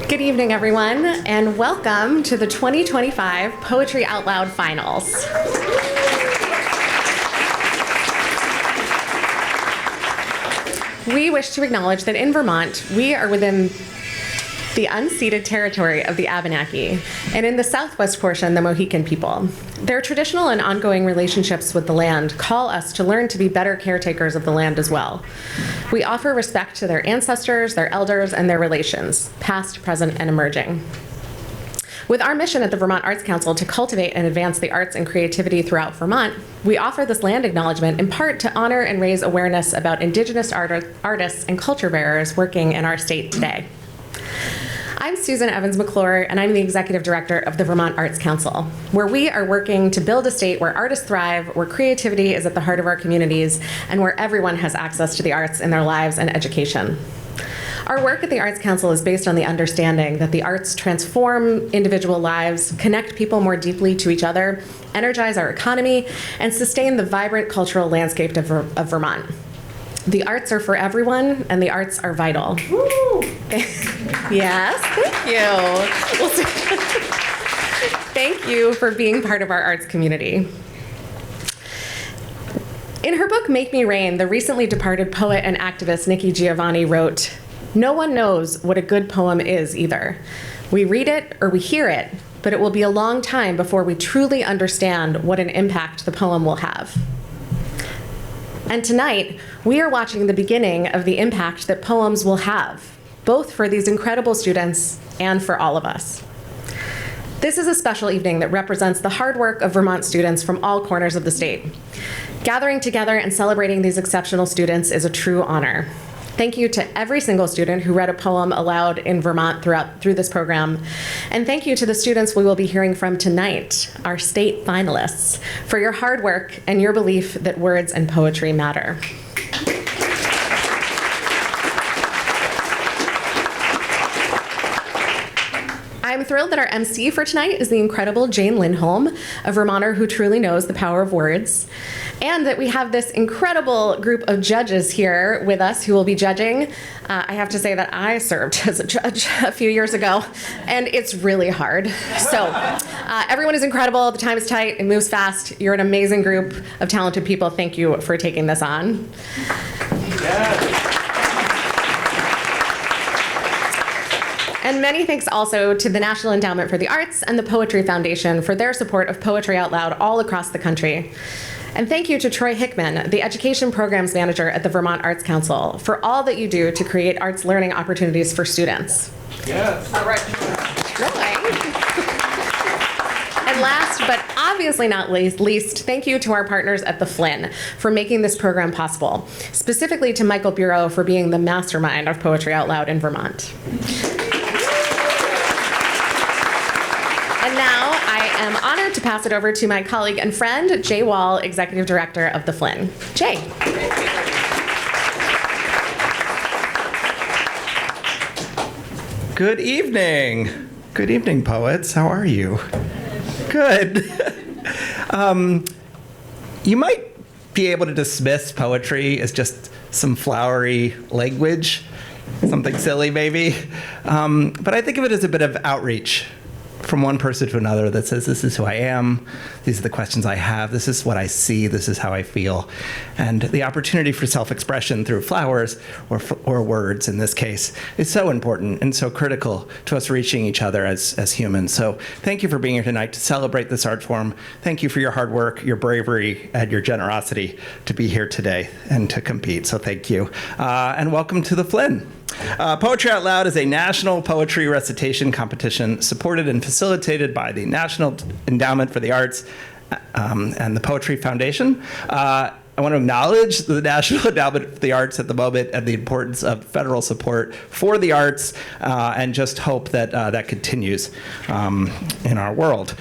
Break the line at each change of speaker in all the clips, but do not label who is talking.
Good evening, everyone, and welcome to the 2025 Poetry Out Loud Finals. We wish to acknowledge that in Vermont, we are within the unceded territory of the Abenaki, and in the southwest portion, the Mohican people. Their traditional and ongoing relationships with the land call us to learn to be better caretakers of the land as well. We offer respect to their ancestors, their elders, and their relations, past, present, and emerging. With our mission at the Vermont Arts Council to cultivate and advance the arts and creativity throughout Vermont, we offer this land acknowledgement in part to honor and raise awareness about Indigenous artists and culture bearers working in our state today. I'm Susan Evans McClure, and I'm the Executive Director of the Vermont Arts Council, where we are working to build a state where artists thrive, where creativity is at the heart of our communities, and where everyone has access to the arts in their lives and education. Our work at the Arts Council is based on the understanding that the arts transform individual lives, connect people more deeply to each other, energize our economy, and sustain the vibrant cultural landscape of Vermont. The arts are for everyone, and the arts are vital. Woo! Yes, thank you. Thank you for being part of our arts community. In her book, Make Me Rain, the recently departed poet and activist Nikki Giovanni wrote, "No one knows what a good poem is either. We read it or we hear it, but it will be a long time before we truly understand what an impact the poem will have." And tonight, we are watching the beginning of the impact that poems will have, both for these incredible students and for all of us. This is a special evening that represents the hard work of Vermont students from all corners of the state. Gathering together and celebrating these exceptional students is a true honor. Thank you to every single student who read a poem aloud in Vermont through this program. And thank you to the students we will be hearing from tonight, our state finalists, for your hard work and your belief that words and poetry matter. I'm thrilled that our MC for tonight is the incredible Jane Lindholm, a Vermonter who truly knows the power of words, and that we have this incredible group of judges here with us who will be judging. I have to say that I served as a judge a few years ago, and it's really hard. So everyone is incredible. The time is tight. It moves fast. You're an amazing group of talented people. Thank you for taking this on. Yeah. And many thanks also to the National Endowment for the Arts and the Poetry Foundation for their support of Poetry Out Loud all across the country. And thank you to Troy Hickman, the Education Programs Manager at the Vermont Arts Council, for all that you do to create arts learning opportunities for students. Yes. All right. And last, but obviously not least, thank you to our partners at the Flynn for making this program possible, specifically to Michael Bureau for being the mastermind of Poetry Out Loud in Vermont. And now I am honored to pass it over to my colleague and friend, Jay Wall, Executive Director of the Flynn. Jay.
Good evening. Good evening, poets. How are you? Good. You might be able to dismiss poetry as just some flowery language, something silly maybe, but I think of it as a bit of outreach from one person to another that says, this is who I am, these are the questions I have, this is what I see, this is how I feel. And the opportunity for self-expression through flowers or words in this case is so important and so critical to us reaching each other as humans. So thank you for being here tonight to celebrate this art form. Thank you for your hard work, your bravery, and your generosity to be here today and to compete. So thank you. And welcome to the Flynn. Poetry Out Loud is a national poetry recitation competition supported and facilitated by the National Endowment for the Arts and the Poetry Foundation. I want to acknowledge the National Endowment for the Arts at the moment and the importance of federal support for the arts, and just hope that that continues in our world.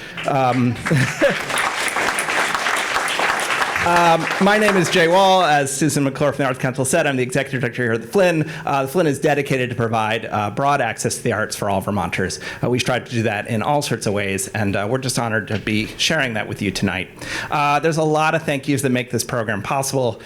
My name is Jay Wall. As Susan McClure from the Arts Council said, I'm the executive director here at the Flynn. The Flynn is dedicated to provide broad access to the arts for all Vermonters. We strive to do that in all sorts of ways, and we're just honored to be sharing that with you tonight. There's a lot of thank yous that make this program possible.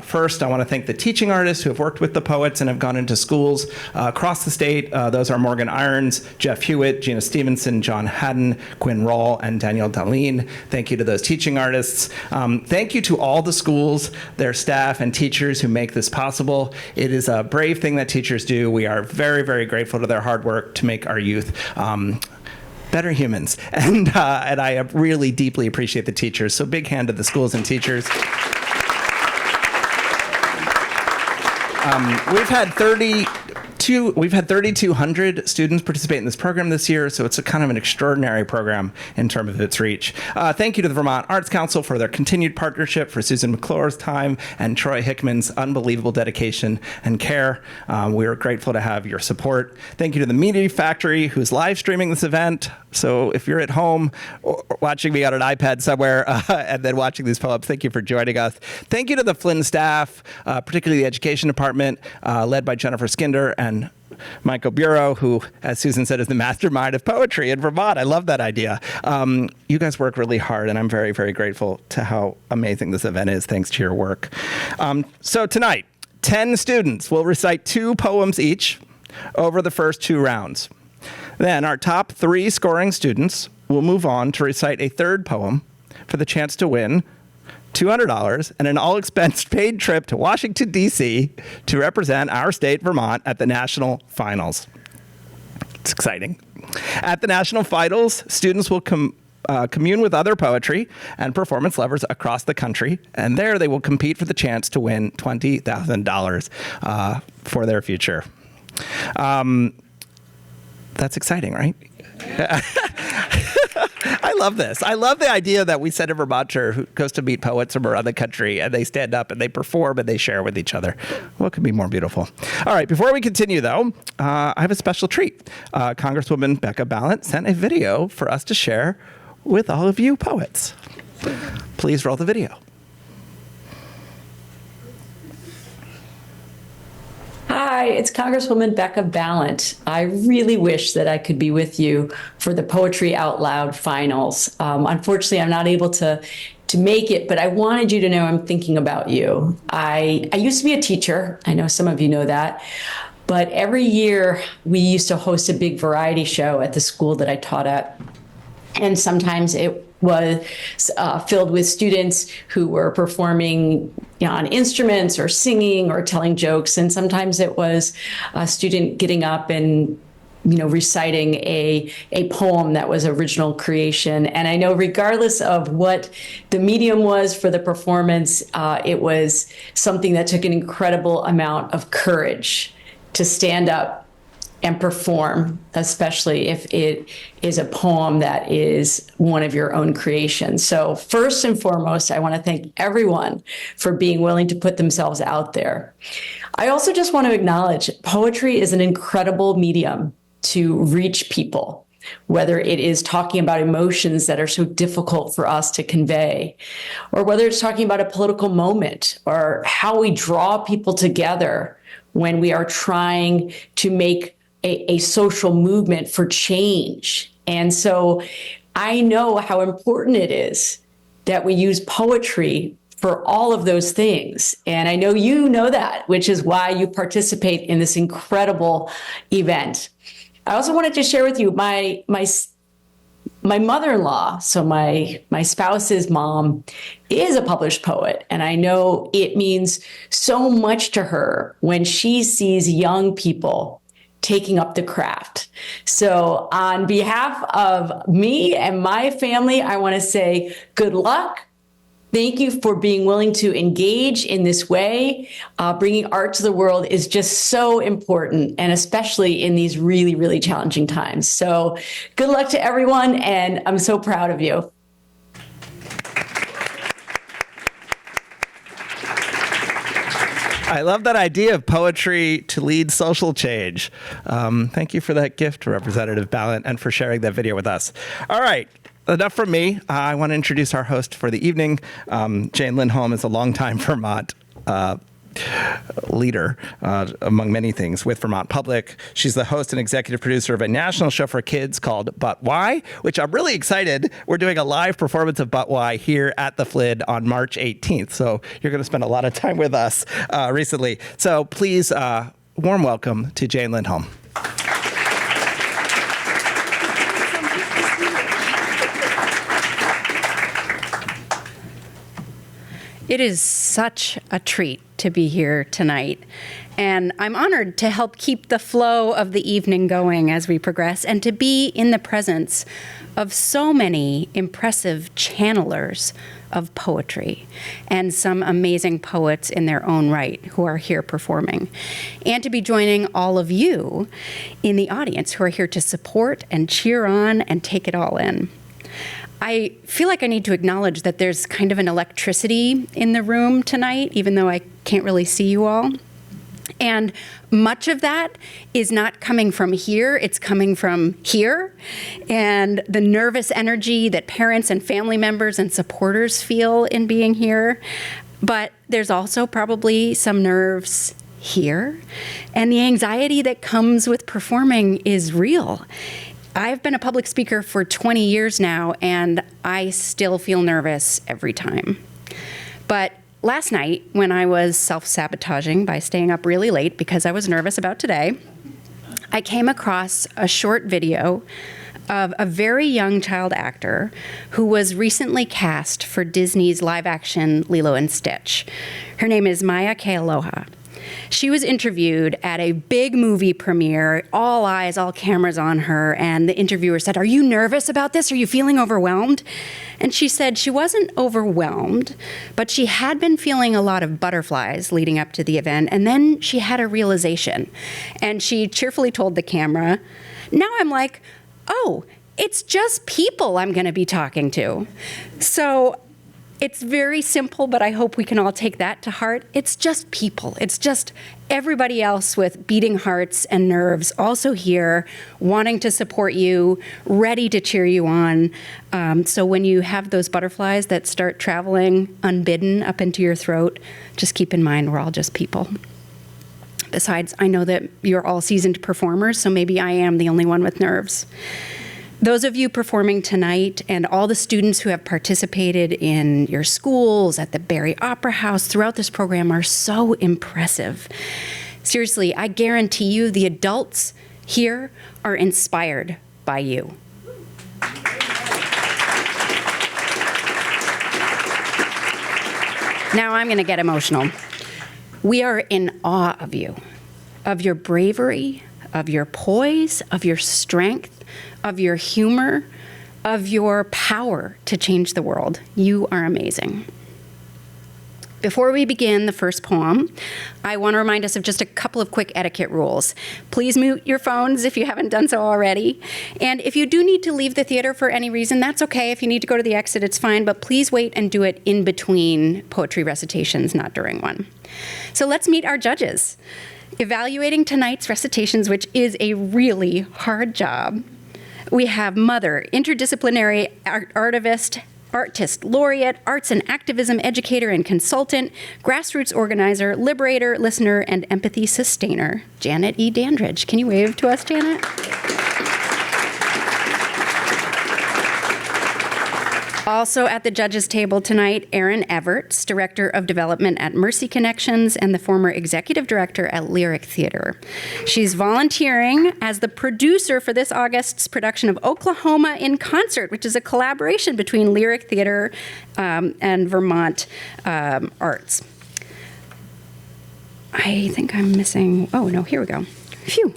First, I want to thank the teaching artists who have worked with the poets and have gone into schools across the state. Those are Morgan Irons, Jeff Hewitt, Gina Stevenson, John Haddon, Quinn Roll, and Danielle Darlene. Thank you to those teaching artists. Thank you to all the schools, their staff, and teachers who make this possible. It is a brave thing that teachers do. We are very, very grateful to their hard work to make our youth better humans. And I really deeply appreciate the teachers. So big hand to the schools and teachers. We've had 3,200 students participate in this program this year, so it's a kind of an extraordinary program in terms of its reach. Thank you to the Vermont Arts Council for their continued partnership, for Susan McClure's time, and Troy Hickman's unbelievable dedication and care. We are grateful to have your support. Thank you to the Media Factory, who's live streaming this event. So if you're at home or watching me on an iPad somewhere and then watching these poems, thank you for joining us. Thank you to the Flynn staff, particularly the Education Department, led by Jennifer Skinder and Michael Bureau, who, as Susan said, is the mastermind of poetry in Vermont. I love that idea. You guys work really hard, and I'm very, very grateful to how amazing this event is, thanks to your work. So tonight, 10 students will recite 2 poems each over the first 2 rounds. Then our top 3 scoring students will move on to recite a 3rd poem for the chance to win $200 and an all-expense-paid trip to Washington, D.C. to represent our state, Vermont, at the national finals. It's exciting. At the national finals, students will commune with other poetry and performance lovers across the country, and there they will compete for the chance to win $20,000 for their future. That's exciting, right? I love this. I love the idea that we send a Vermonter who goes to meet poets from around the country, and they stand up and they perform and they share with each other. What could be more beautiful? All right, before we continue, though, I have a special treat. Congresswoman Becca Balint sent a video for us to share with all of you poets. Please roll the video.
Hi, it's Congresswoman Becca Balint. I really wish that I could be with you for the Poetry Out Loud finals. Unfortunately, I'm not able to make it, but I wanted you to know I'm thinking about you. I used to be a teacher. I know some of you know that. But every year we used to host a big variety show at the school that I taught at. And sometimes it was filled with students who were performing on instruments or singing or telling jokes. And sometimes it was a student getting up and reciting a poem that was original creation. And I know regardless of what the medium was for the performance, it was something that took an incredible amount of courage to stand up and perform, especially if it is a poem that is one of your own creations. So first and foremost, I want to thank everyone for being willing to put themselves out there. I also just want to acknowledge poetry is an incredible medium to reach people, whether it is talking about emotions that are so difficult for us to convey, or whether it's talking about a political moment, or how we draw people together when we are trying to make a social movement for change. And so I know how important it is that we use poetry for all of those things. And I know you know that, which is why you participate in this incredible event. I also wanted to share with you my mother-in-law, so my spouse's mom, is a published poet. And I know it means so much to her when she sees young people taking up the craft. So on behalf of me and my family, I want to say good luck. Thank you for being willing to engage in this way. Bringing art to the world is just so important, and especially in these really, really challenging times. So good luck to everyone, and I'm so proud of you.
I love that idea of poetry to lead social change. Thank you for that gift, Representative Balint, and for sharing that video with us. All right, enough from me. I want to introduce our host for the evening. Jane Lindholm is a longtime Vermont leader, among many things, with Vermont Public. She's the host and executive producer of a national show for kids called But Why, which I'm really excited. We're doing a live performance of But Why here at the Flynn on March 18th. So you're going to spend a lot of time with us recently. So please, warm welcome to Jane Lindholm.
It is such a treat to be here tonight, and I'm honored to help keep the flow of the evening going as we progress and to be in the presence of so many impressive channelers of poetry and some amazing poets in their own right who are here performing, and to be joining all of you in the audience who are here to support and cheer on and take it all in. I feel like I need to acknowledge that there's kind of an electricity in the room tonight, even though I can't really see you all. And much of that is not coming from here, it's coming from here. And the nervous energy that parents and family members and supporters feel in being here. But there's also probably some nerves here. And the anxiety that comes with performing is real. I've been a public speaker for 20 years now, and I still feel nervous every time. But last night, when I was self-sabotaging by staying up really late because I was nervous about today, I came across a short video of a very young child actor who was recently cast for Disney's live-action Lilo and Stitch. Her name is Maya Kealoha. She was interviewed at a big movie premiere, all eyes, all cameras on her, and the interviewer said, "Are you nervous about this? Are you feeling overwhelmed?" And she said she wasn't overwhelmed, but she had been feeling a lot of butterflies leading up to the event, and then she had a realization. And she cheerfully told the camera, "Now I'm like, oh, it's just people I'm going to be talking to." So it's very simple, but I hope we can all take that to heart. It's just people. It's just everybody else with beating hearts and nerves also here, wanting to support you, ready to cheer you on. So when you have those butterflies that start traveling unbidden up into your throat, just keep in mind we're all just people. Besides, I know that you're all seasoned performers, so maybe I am the only one with nerves. Those of you performing tonight and all the students who have participated in your schools, at the Barry Opera House, throughout this program are so impressive. Seriously, I guarantee you the adults here are inspired by you. Now I'm going to get emotional. We are in awe of you, of your bravery, of your poise, of your strength, of your humor, of your power to change the world. You are amazing. Before we begin the first poem, I want to remind us of just a couple of quick etiquette rules. Please mute your phones if you haven't done so already. And if you do need to leave the theater for any reason, that's okay. If you need to go to the exit, it's fine, but please wait and do it in between poetry recitations, not during one. So let's meet our judges. Evaluating tonight's recitations, which is a really hard job, we have mother, interdisciplinary artist, laureate, arts and activism educator and consultant, grassroots organizer, liberator, listener, and empathy sustainer, Janet E. Dandridge. Can you wave to us, Janet? Also at the judges' table tonight, Erin Everts, Director of Development at Mercy Connections and the former Executive Director at Lyric Theater. She's volunteering as the producer for this August's production of Oklahoma in Concert, which is a collaboration between Lyric Theater and Vermont Arts. I think I'm missing, oh no, here we go. Phew.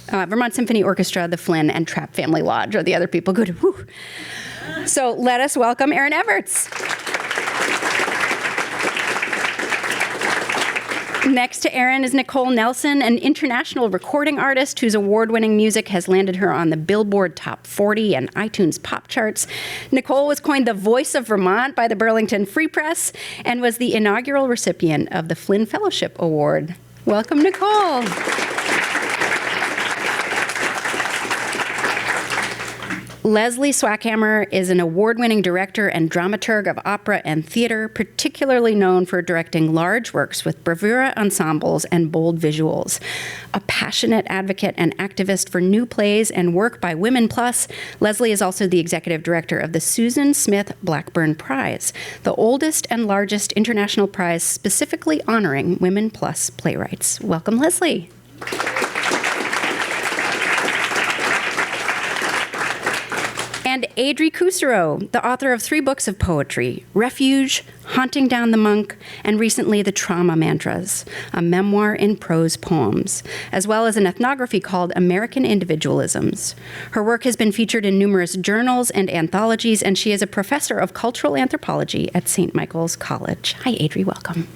Vermont Symphony Orchestra, the Flynn, and Trapp Family Lodge are the other people. Good. Whew. So let us welcome Erin Everts. Next to Erin is Nicole Nelson, an international recording artist whose award-winning music has landed her on the Billboard Top 40 and iTunes pop charts. Nicole was coined the voice of Vermont by the Burlington Free Press and was the inaugural recipient of the Flynn Fellowship Award. Welcome, Nicole. Leslie Swackhammer is an award-winning director and dramaturg of opera and theater, particularly known for directing large works with bravura ensembles and bold visuals. A passionate advocate and activist for new plays and work by Women Plus, Leslie is also the executive director of the Susan Smith Blackburn Prize, the oldest and largest international prize specifically honoring Women Plus playwrights. Welcome, Leslie. And Adri Kusero, the author of 3 books of poetry, Refuge, Haunting Down the Monk, and recently The Trauma Mantras, a memoir in prose poems, as well as an ethnography called American Individualisms. Her work has been featured in numerous journals and anthologies, and she is a professor of cultural anthropology at St. Michael's College. Hi, Adri, welcome.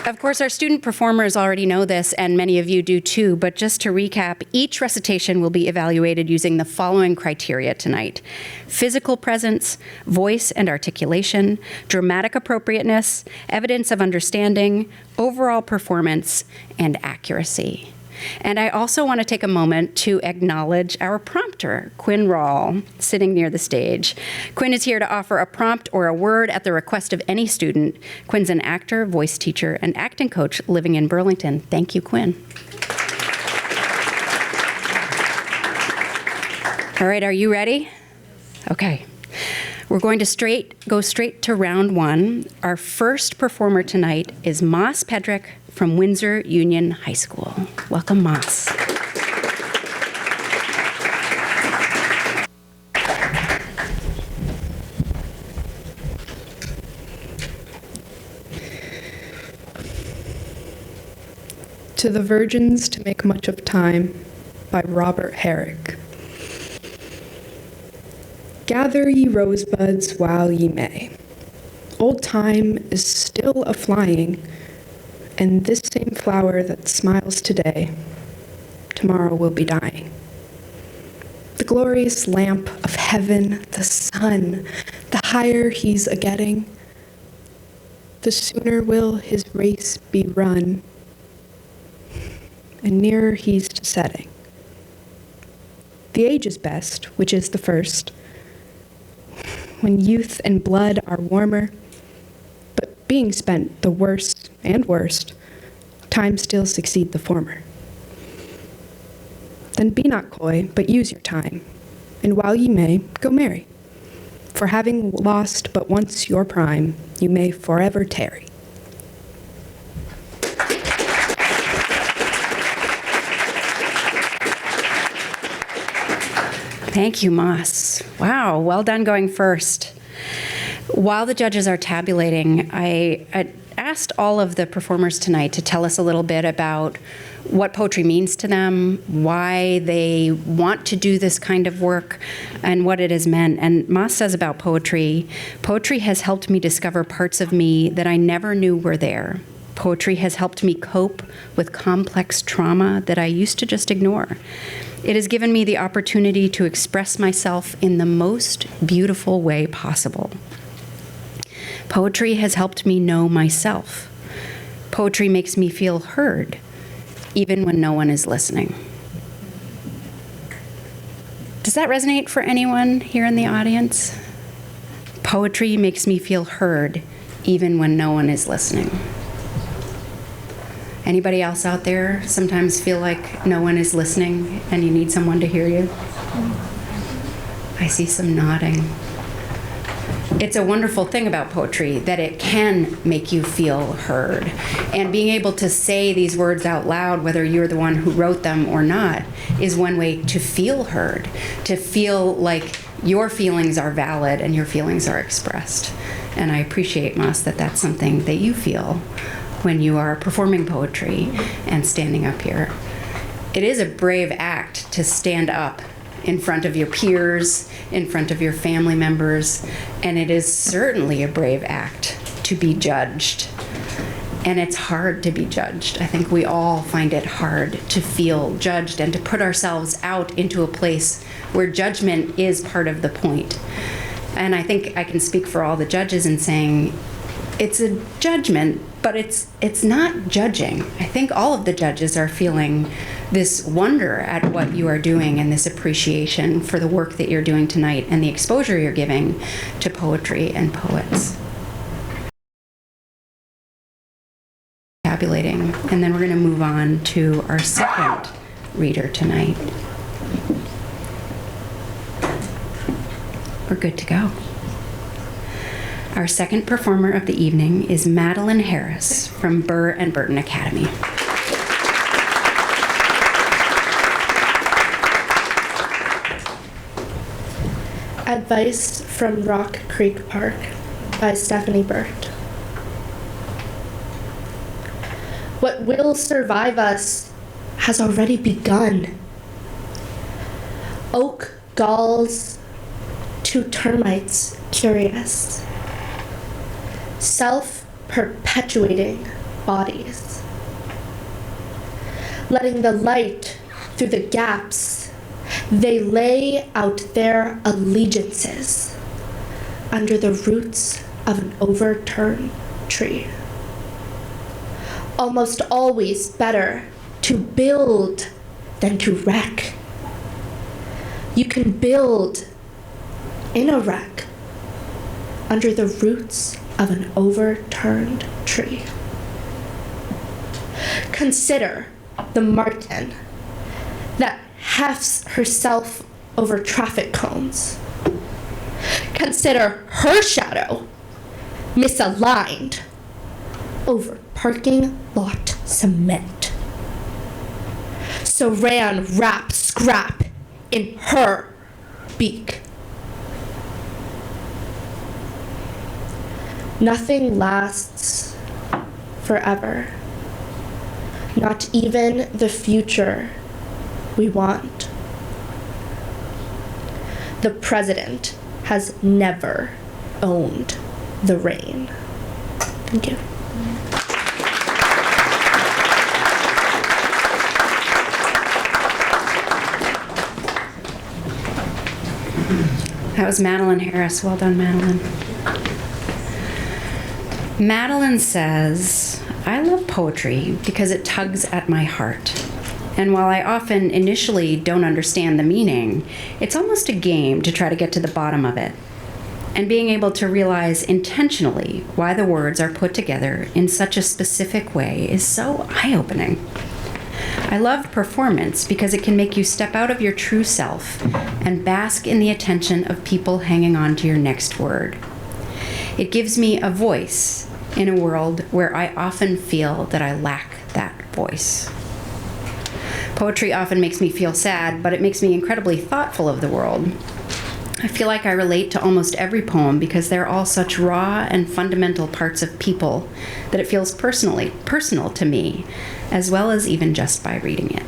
Of course, our student performers already know this, and many of you do too, but just to recap, each recitation will be evaluated using the following criteria tonight: physical presence, voice and articulation, dramatic appropriateness, evidence of understanding, overall performance, and accuracy. And I also want to take a moment to acknowledge our prompter, Quinn Rawl, sitting near the stage. Quinn is here to offer a prompt or a word at the request of any student. Quinn's an actor, voice teacher, and acting coach living in Burlington. Thank you, Quinn. All right, are you ready? Okay. We're going to go straight to round 1. Our first performer tonight is Moss Pedrick from Windsor Union High School. Welcome, Moss.
To the Virgins to Make Much of Time by Robert Herrick. Gather ye rosebuds while ye may. Old time is still a-flying, and this same flower that smiles today, tomorrow will be dying. The glorious lamp of heaven, the sun, the higher he's a-getting, the sooner will his race be run, and nearer he's to setting. The age is best, which is the first, when youth and blood are warmer, but being spent the worst and worst, time still succeed the former. Then be not coy, but use your time, and while ye may, go marry. For having lost but once your prime, you may forever tarry.
Thank you, Moss. Wow, well done going first. While the judges are tabulating, I asked all of the performers tonight to tell us a little bit about what poetry means to them, why they want to do this kind of work, and what it has meant. And Moss says about poetry, poetry has helped me discover parts of me that I never knew were there. Poetry has helped me cope with complex trauma that I used to just ignore. It has given me the opportunity to express myself in the most beautiful way possible. Poetry has helped me know myself. Poetry makes me feel heard, even when no one is listening. Does that resonate for anyone here in the audience? Poetry makes me feel heard, even when no one is listening. Anybody else out there sometimes feel like no one is listening and you need someone to hear you? I see some nodding. It's a wonderful thing about poetry that it can make you feel heard. And being able to say these words out loud, whether you're the one who wrote them or not, is one way to feel heard, to feel like your feelings are valid and your feelings are expressed. And I appreciate, Moss, that that's something that you feel when you are performing poetry and standing up here. It is a brave act to stand up in front of your peers, in front of your family members, and it is certainly a brave act to be judged. And it's hard to be judged. I think we all find it hard to feel judged and to put ourselves out into a place where judgment is part of the point. And I think I can speak for all the judges in saying it's a judgment, but it's not judging. I think all of the judges are feeling this wonder at what you are doing and this appreciation for the work that you're doing tonight and the exposure you're giving to poetry and poets. Tabulating, and then we're going to move on to our second reader tonight. We're good to go. Our second performer of the evening is Madeline Harris from Burr and Burton Academy.
Advice from Rock Creek Park by Stephanie Burt. What will survive us has already begun. Oak galls to termites curious, self-perpetuating bodies, letting the light through the gaps. They lay out their allegiances under the roots of an overturned tree. Almost always better to build than to wreck. You can build in a wreck under the roots of an overturned tree. Consider the marten that hefts herself over traffic cones. Consider her shadow misaligned over parking lot cement. Saran wrap scrap in her beak. Nothing lasts forever. Not even the future we want. The president has never owned the rain. Thank you.
That was Madeline Harris. Well done, Madeline. Madeline says, I love poetry because it tugs at my heart. And while I often initially don't understand the meaning, it's almost a game to try to get to the bottom of it. And being able to realize intentionally why the words are put together in such a specific way is so eye-opening. I love performance because it can make you step out of your true self and bask in the attention of people hanging on to your next word. It gives me a voice in a world where I often feel that I lack that voice. Poetry often makes me feel sad, but it makes me incredibly thoughtful of the world. I feel like I relate to almost every poem because they're all such raw and fundamental parts of people that it feels personal to me, as well as even just by reading it.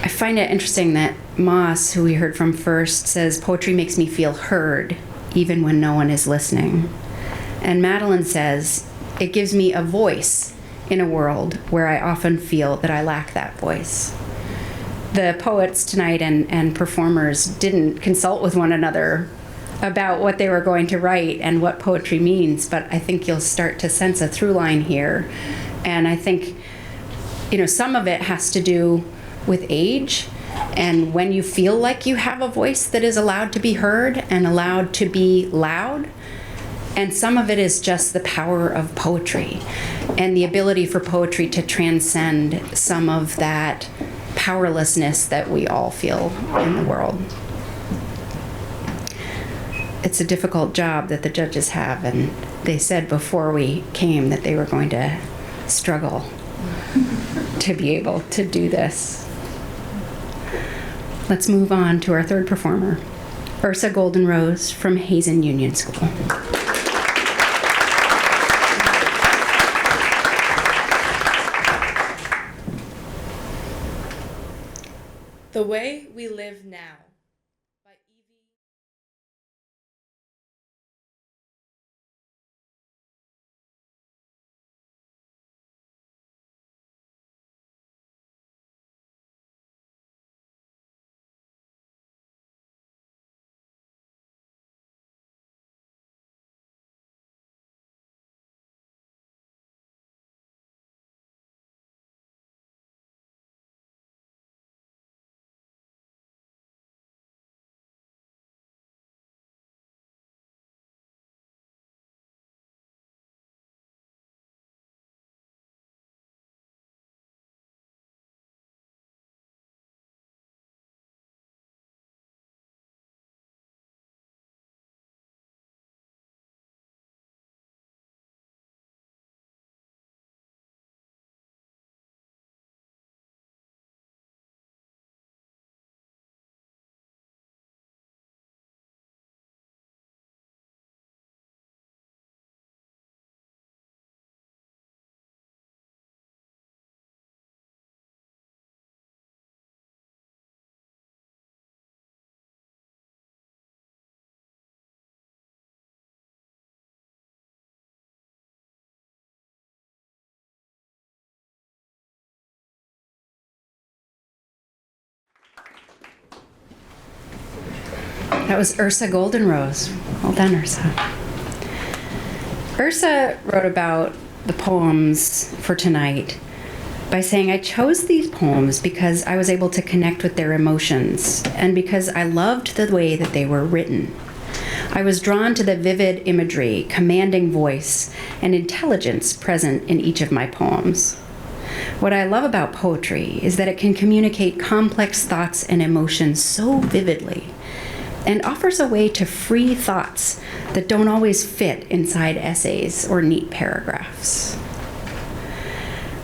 I find it interesting that Moss, who we heard from first, says poetry makes me feel heard, even when no one is listening. And Madeline says, it gives me a voice in a world where I often feel that I lack that voice. The poets tonight and performers didn't consult with one another about what they were going to write and what poetry means, but I think you'll start to sense a through line here. And I think, some of it has to do with age and when you feel like you have a voice that is allowed to be heard and allowed to be loud. And some of it is just the power of poetry and the ability for poetry to transcend some of that powerlessness that we all feel in the world. It's a difficult job that the judges have, and they said before we came that they were going to struggle to be able to do this. Let's move on to our third performer, Ursa Goldenrose from Hazen Union School.
The Way We Live Now.
That was Ursa Goldenrose. Well done, Ursa. Ursa wrote about the poems for tonight by saying, I chose these poems because I was able to connect with their emotions and because I loved the way that they were written. I was drawn to the vivid imagery, commanding voice, and intelligence present in each of my poems. What I love about poetry is that it can communicate complex thoughts and emotions so vividly and offers a way to free thoughts that don't always fit inside essays or neat paragraphs.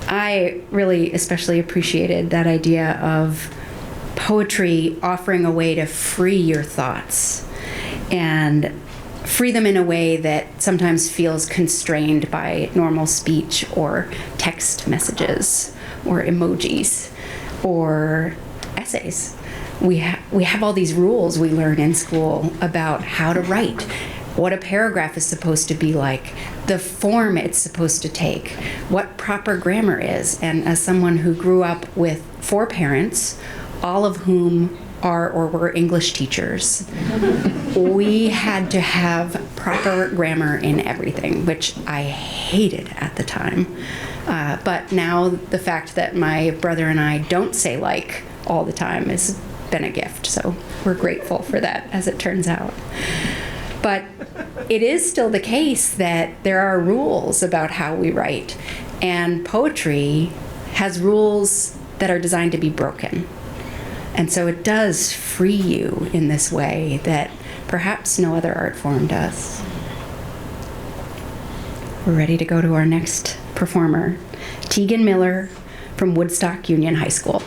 I really especially appreciated that idea of poetry offering a way to free your thoughts and free them in a way that sometimes feels constrained by normal speech or text messages or emojis or essays. We have all these rules we learn in school about how to write, what a paragraph is supposed to be like, the form it's supposed to take, what proper grammar is. And as someone who grew up with 4 parents, all of whom are or were English teachers, we had to have proper grammar in everything, which I hated at the time. But now the fact that my brother and I don't say like all the time has been a gift. So we're grateful for that, as it turns out. But it is still the case that there are rules about how we write, and poetry has rules that are designed to be broken. And so it does free you in this way that perhaps no other art form does. We're ready to go to our next performer, Tegan Miller from Woodstock Union High School.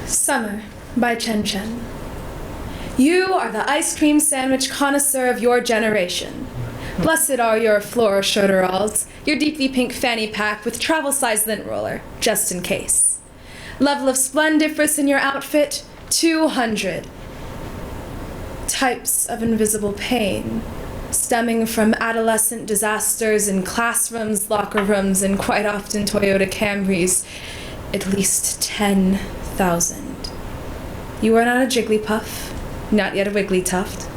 Summer by Chen Chen. You are the ice cream sandwich connoisseur of your generation. Blessed are your flora shoulders, your deeply pink fanny pack with travel-size lint roller, just in case. Level of splendiferous in your outfit, 200. Types of invisible pain, stemming from adolescent disasters in classrooms, locker rooms, and quite often Toyota Camrys, at least 10,000. You are not a Jigglypuff, not yet a Wigglytuft.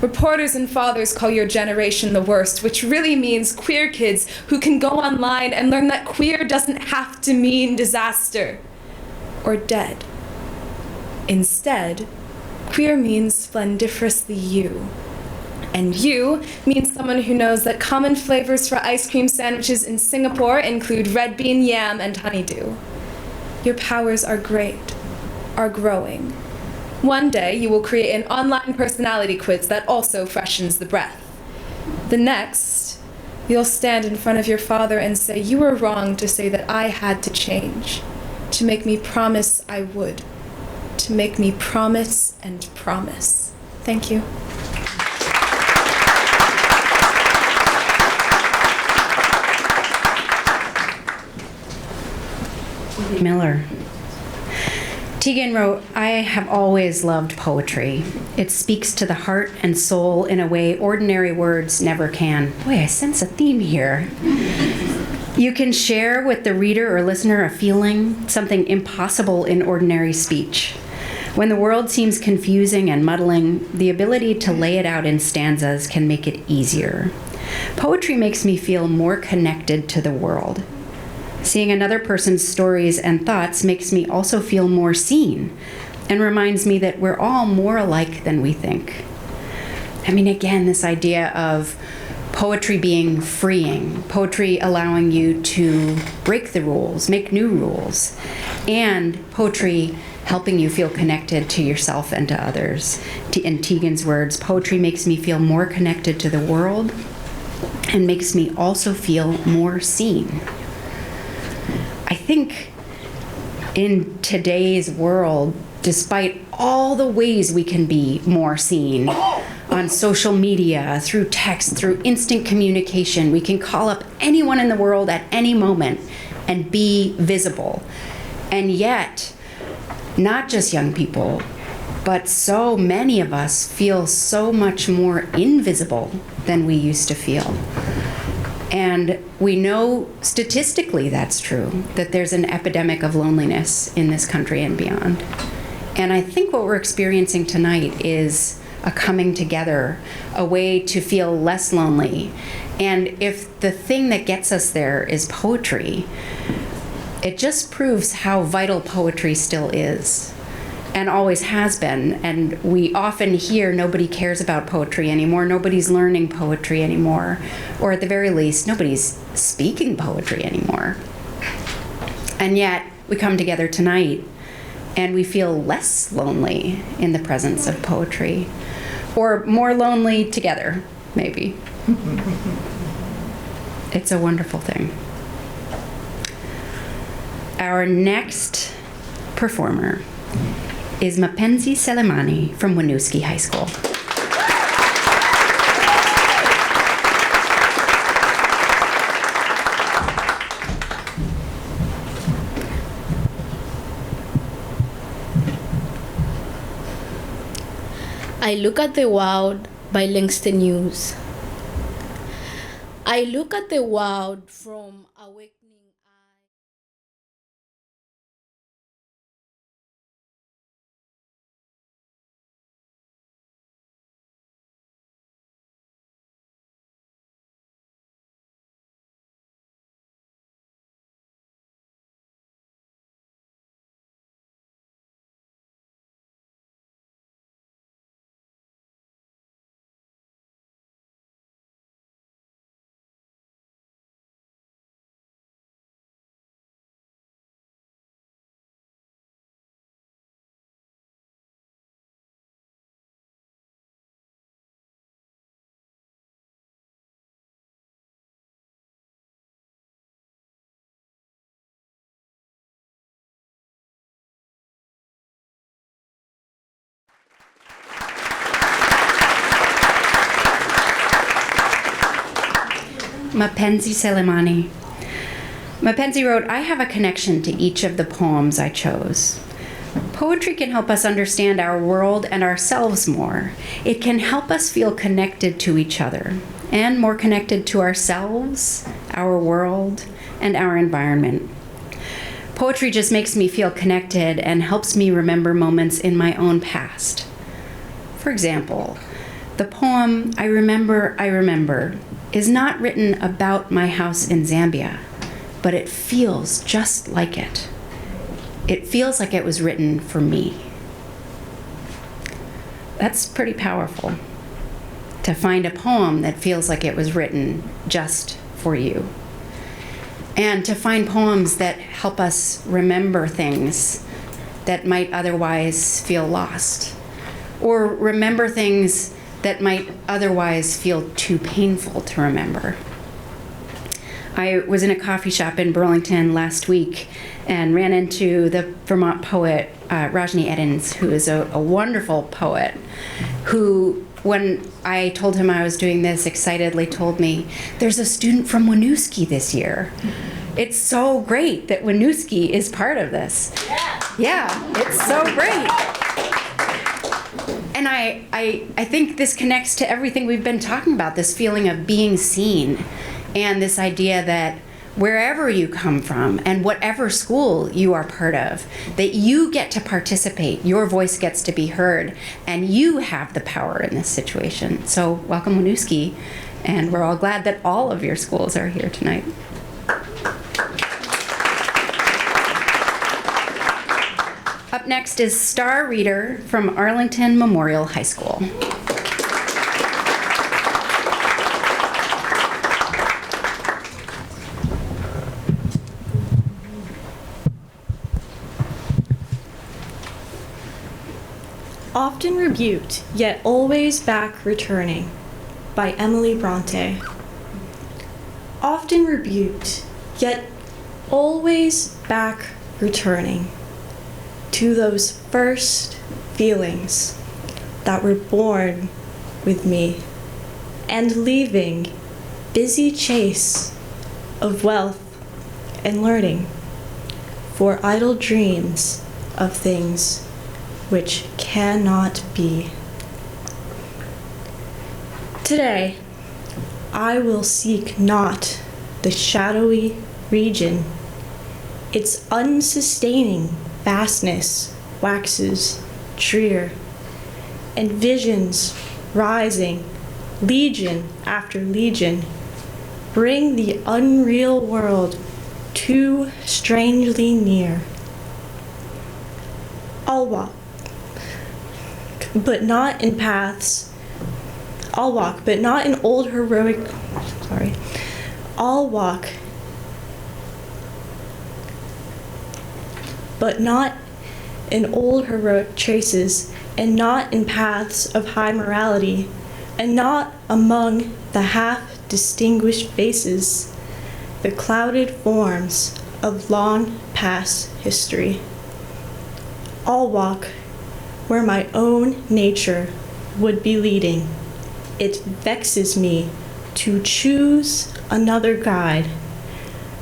Reporters and fathers call your generation the worst, which really means queer kids who can go online and learn that queer doesn't have to mean disaster or dead. Instead, queer means splendiferously you. And you means someone who knows that common flavors for ice cream sandwiches in Singapore include red bean, yam, and honeydew. Your powers are great, are growing. One day, you will create an online personality quiz that also freshens the breath. The next, you'll stand in front of your father and say, you were wrong to say that I had to change, to make me promise I would, to make me promise and promise. Thank you.
Miller. Tegan wrote, I have always loved poetry. It speaks to the heart and soul in a way ordinary words never can. Boy, I sense a theme here. You can share with the reader or listener a feeling, something impossible in ordinary speech. When the world seems confusing and muddling, the ability to lay it out in stanzas can make it easier. Poetry makes me feel more connected to the world. Seeing another person's stories and thoughts makes me also feel more seen and reminds me that we're all more alike than we think. I mean, again, this idea of poetry being freeing, poetry allowing you to break the rules, make new rules, and poetry helping you feel connected to yourself and to others. In Tegan's words, poetry makes me feel more connected to the world and makes me also feel more seen. I think in today's world, despite all the ways we can be more seen on social media, through text, through instant communication, we can call up anyone in the world at any moment and be visible. And yet, not just young people, but so many of us feel so much more invisible than we used to feel. And we know statistically that's true, that there's an epidemic of loneliness in this country and beyond. And I think what we're experiencing tonight is a coming together, a way to feel less lonely. And if the thing that gets us there is poetry, it just proves how vital poetry still is and always has been. And we often hear nobody cares about poetry anymore, nobody's learning poetry anymore, or at the very least, nobody's speaking poetry anymore. And yet, we come together tonight and we feel less lonely in the presence of poetry, or more lonely together, maybe. It's a wonderful thing. Our next performer is Mapenzi Selemani from Winooski High School.
I Look at the World by Langston Hughes. I look at the world from awakening eye.
Mapenzi Selemani. Mapenzi wrote, I have a connection to each of the poems I chose. Poetry can help us understand our world and ourselves more. It can help us feel connected to each other and more connected to ourselves, our world, and our environment. Poetry just makes me feel connected and helps me remember moments in my own past. For example, the poem I Remember is not written about my house in Zambia, but it feels just like it. It feels like it was written for me. That's pretty powerful, to find a poem that feels like it was written just for you. And to find poems that help us remember things that might otherwise feel lost, or remember things that might otherwise feel too painful to remember. I was in a coffee shop in Burlington last week and ran into the Vermont poet, Rajni Edens, who is a wonderful poet, who, when I told him I was doing this, excitedly told me, there's a student from Winooski this year. It's so great that Winooski is part of this. Yeah, it's so great. And I think this connects to everything we've been talking about, this feeling of being seen, and this idea that wherever you come from and whatever school you are part of, that you get to participate, your voice gets to be heard, and you have the power in this situation. So welcome, Winooski, and we're all glad that all of your schools are here tonight. Up next is Star Reader from Arlington Memorial High School.
Often rebuked, yet always back returning, by Emily Bronte. Often rebuked, yet always back returning to those first feelings that were born with me, and leaving busy chase of wealth and learning for idle dreams of things which cannot be. Today, I will seek not the shadowy region. Its unsustaining vastness waxes drear, and visions rising, legion after legion, bring the unreal world too strangely near. I'll walk, but not in paths. I'll walk, but not in old heroic. Sorry. I'll walk, but not in old heroic traces, and not in paths of high morality, and not among the half-distinguished faces, the clouded forms of long past history. I'll walk where my own nature would be leading. It vexes me to choose another guide,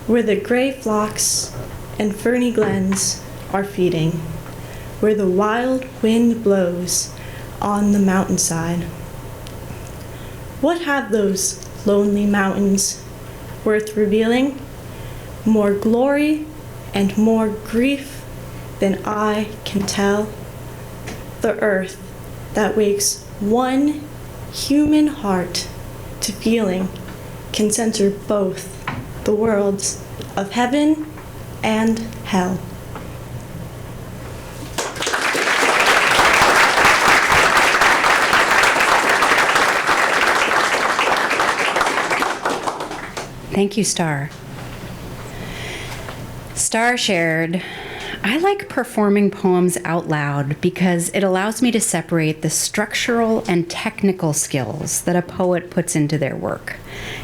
where the gray flocks and ferny glens are feeding, where the wild wind blows on the mountainside. What have those lonely mountains worth revealing? More glory and more grief than I can tell. The earth that wakes one human heart to feeling can center both the worlds of heaven and hell.
Thank you, Star. Star shared, I like performing poems out loud because it allows me to separate the structural and technical skills that a poet puts into their work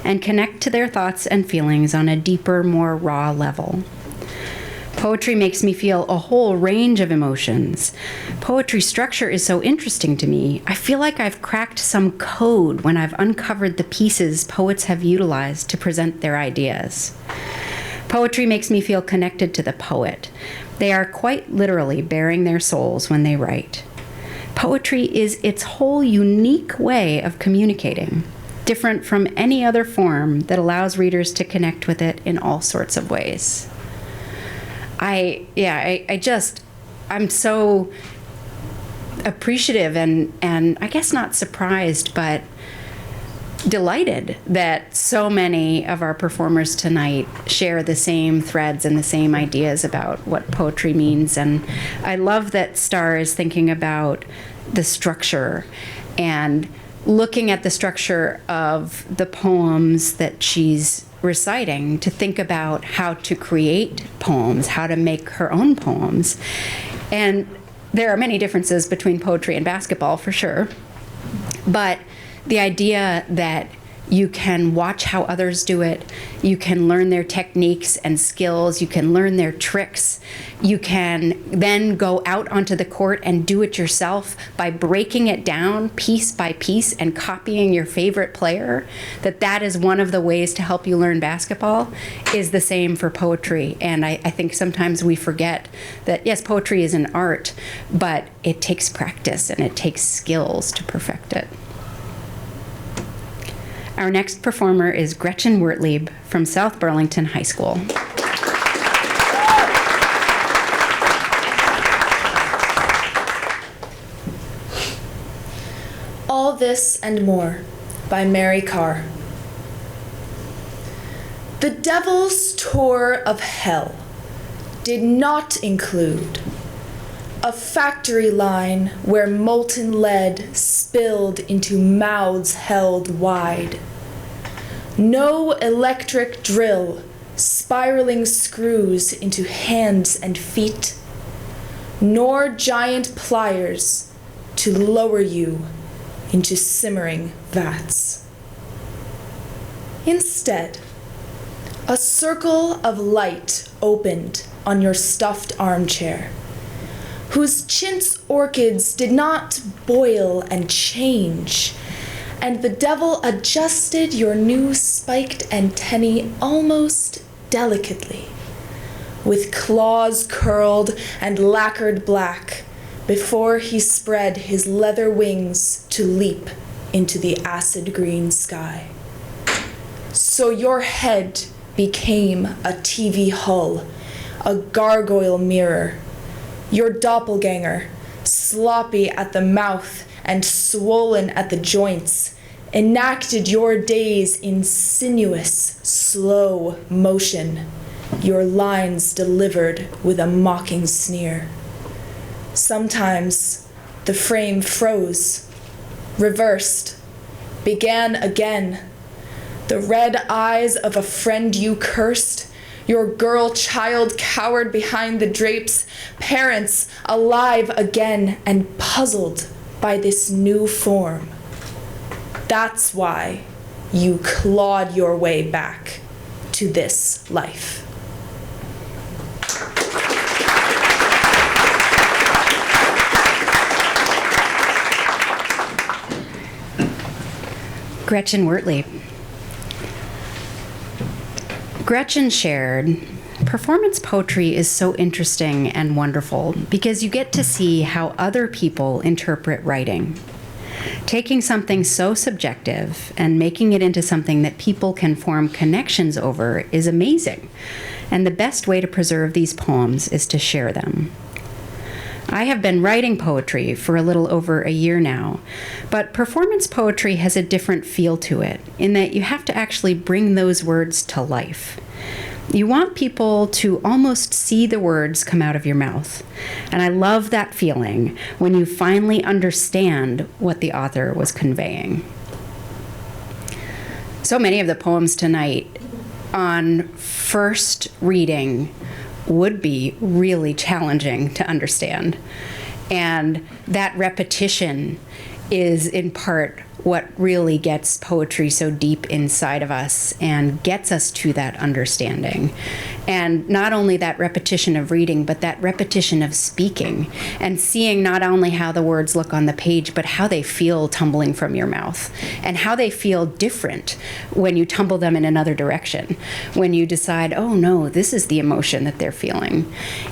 and connect to their thoughts and feelings on a deeper, more raw level. Poetry makes me feel a whole range of emotions. Poetry structure is so interesting to me. I feel like I've cracked some code when I've uncovered the pieces poets have utilized to present their ideas. Poetry makes me feel connected to the poet. They are quite literally bearing their souls when they write. Poetry is its whole unique way of communicating, different from any other form that allows readers to connect with it in all sorts of ways. I'm so appreciative and I guess not surprised, but delighted that so many of our performers tonight share the same threads and the same ideas about what poetry means. And I love that Star is thinking about the structure and looking at the structure of the poems that she's reciting to think about how to create poems, how to make her own poems. And there are many differences between poetry and basketball, for sure. But the idea that you can watch how others do it, you can learn their techniques and skills, you can learn their tricks, you can then go out onto the court and do it yourself by breaking it down piece by piece and copying your favorite player, that is one of the ways to help you learn basketball, is the same for poetry. And I think sometimes we forget that, yes, poetry is an art, but it takes practice and it takes skills to perfect it. Our next performer is Gretchen Wertlieb from South Burlington High School.
All This and More by Mary Carr. The Devil's Tour of Hell did not include a factory line where molten lead spilled into mouths held wide. No electric drill spiraling screws into hands and feet, nor giant pliers to lower you into simmering vats. Instead, a circle of light opened on your stuffed armchair, whose chintz orchids did not boil and change, and the devil adjusted your new spiked antennae almost delicately, with claws curled and lacquered black, before he spread his leather wings to leap into the acid green sky. So your head became a TV hull, a gargoyle mirror. Your doppelganger, sloppy at the mouth and swollen at the joints, enacted your days in sinuous, slow motion, your lines delivered with a mocking sneer. Sometimes the frame froze, reversed, began again. The red eyes of a friend you cursed, your girl child cowered behind the drapes, parents alive again and puzzled by this new form. That's why you clawed your way back to this life.
Gretchen Wertley. Gretchen shared, performance poetry is so interesting and wonderful because you get to see how other people interpret writing. Taking something so subjective and making it into something that people can form connections over is amazing. And the best way to preserve these poems is to share them. I have been writing poetry for a little over a year now, but performance poetry has a different feel to it in that you have to actually bring those words to life. You want people to almost see the words come out of your mouth. And I love that feeling when you finally understand what the author was conveying. So many of the poems tonight on first reading would be really challenging to understand. And that repetition is in part what really gets poetry so deep inside of us and gets us to that understanding. And not only that repetition of reading, but that repetition of speaking and seeing not only how the words look on the page, but how they feel tumbling from your mouth and how they feel different when you tumble them in another direction, when you decide, oh no, this is the emotion that they're feeling.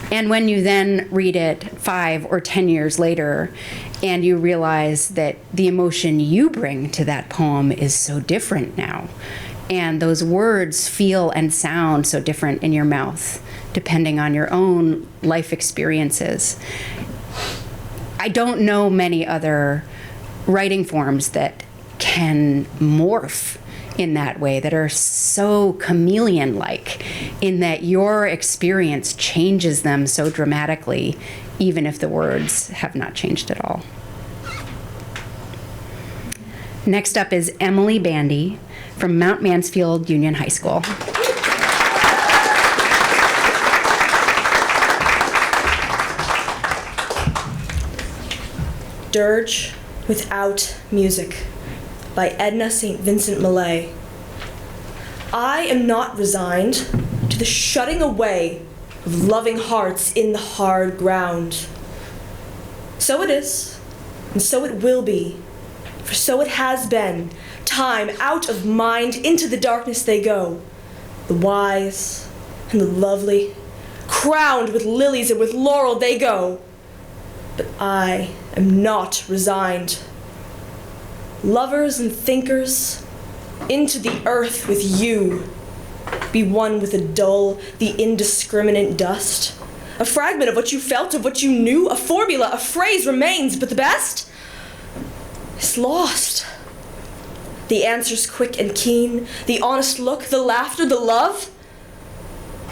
And when you then read it 5 or 10 years later and you realize that the emotion you bring to that poem is so different now. And those words feel and sound so different in your mouth, depending on your own life experiences. I don't know many other writing forms that can morph in that way, that are so chameleon-like, in that your experience changes them so dramatically, even if the words have not changed at all. Next up is Emily Bandy from Mount Mansfield Union High School.
Dirge Without Music by Edna St. Vincent Millay. I am not resigned to the shutting away of loving hearts in the hard ground. So it is, and so it will be, for so it has been. Time out of mind, into the darkness they go, the wise and the lovely, crowned with lilies and with laurel they go. But I am not resigned. Lovers and thinkers, into the earth with you. Be one with the dull, the indiscriminate dust. A fragment of what you felt, of what you knew, a formula, a phrase remains, but the best is lost. The answers quick and keen, the honest look, the laughter, the love,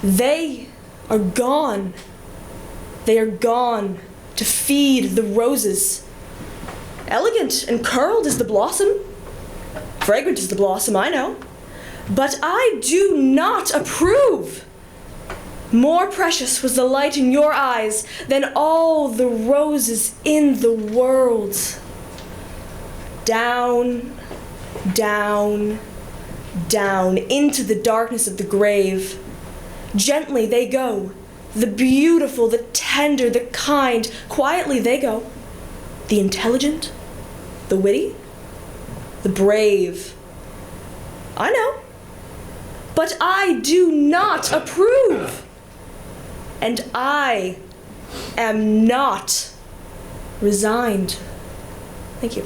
they are gone. They are gone to feed the roses. Elegant and curled is the blossom, fragrant is the blossom, I know, but I do not approve. More precious was the light in your eyes than all the roses in the world. Down, down, down into the darkness of the grave. Gently they go, the beautiful, the tender, the kind. Quietly they go, the intelligent, the witty, the brave. I know, but I do not approve. And I am not resigned. Thank you.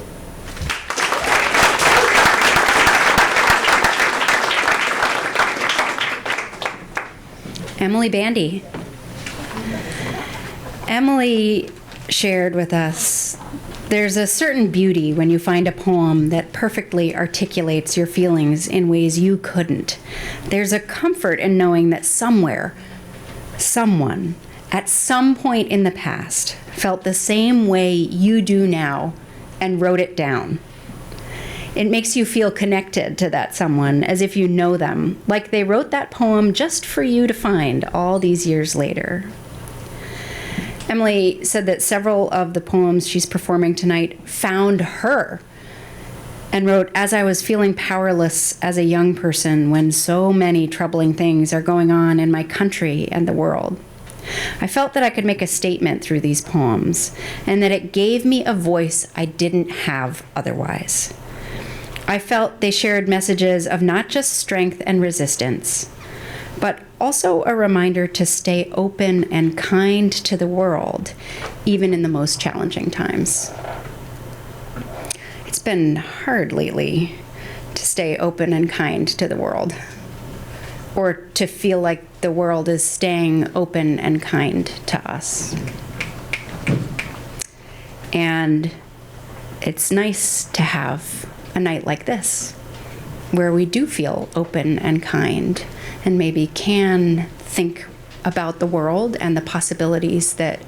Emily Bandy. Emily shared with us, there's a certain beauty when you find a poem that perfectly articulates your feelings in ways you couldn't. There's a comfort in knowing that somewhere, someone, at some point in the past, felt the same way you do now and wrote it down. It makes you feel connected to that someone, as if you know them, like they wrote that poem just for you to find all these years later. Emily said that several of the poems she's performing tonight found her, and wrote, "As I was feeling powerless as a young person when so many troubling things are going on in my country and the world, I felt that I could make a statement through these poems, and that it gave me a voice I didn't have otherwise. I felt they shared messages of not just strength and resistance, but also a reminder to stay open and kind to the world, even in the most challenging times." It's been hard lately to stay open and kind to the world, or to feel like the world is staying open and kind to us. And it's nice to have a night like this, where we do feel open and kind, and maybe can think about the world and the possibilities that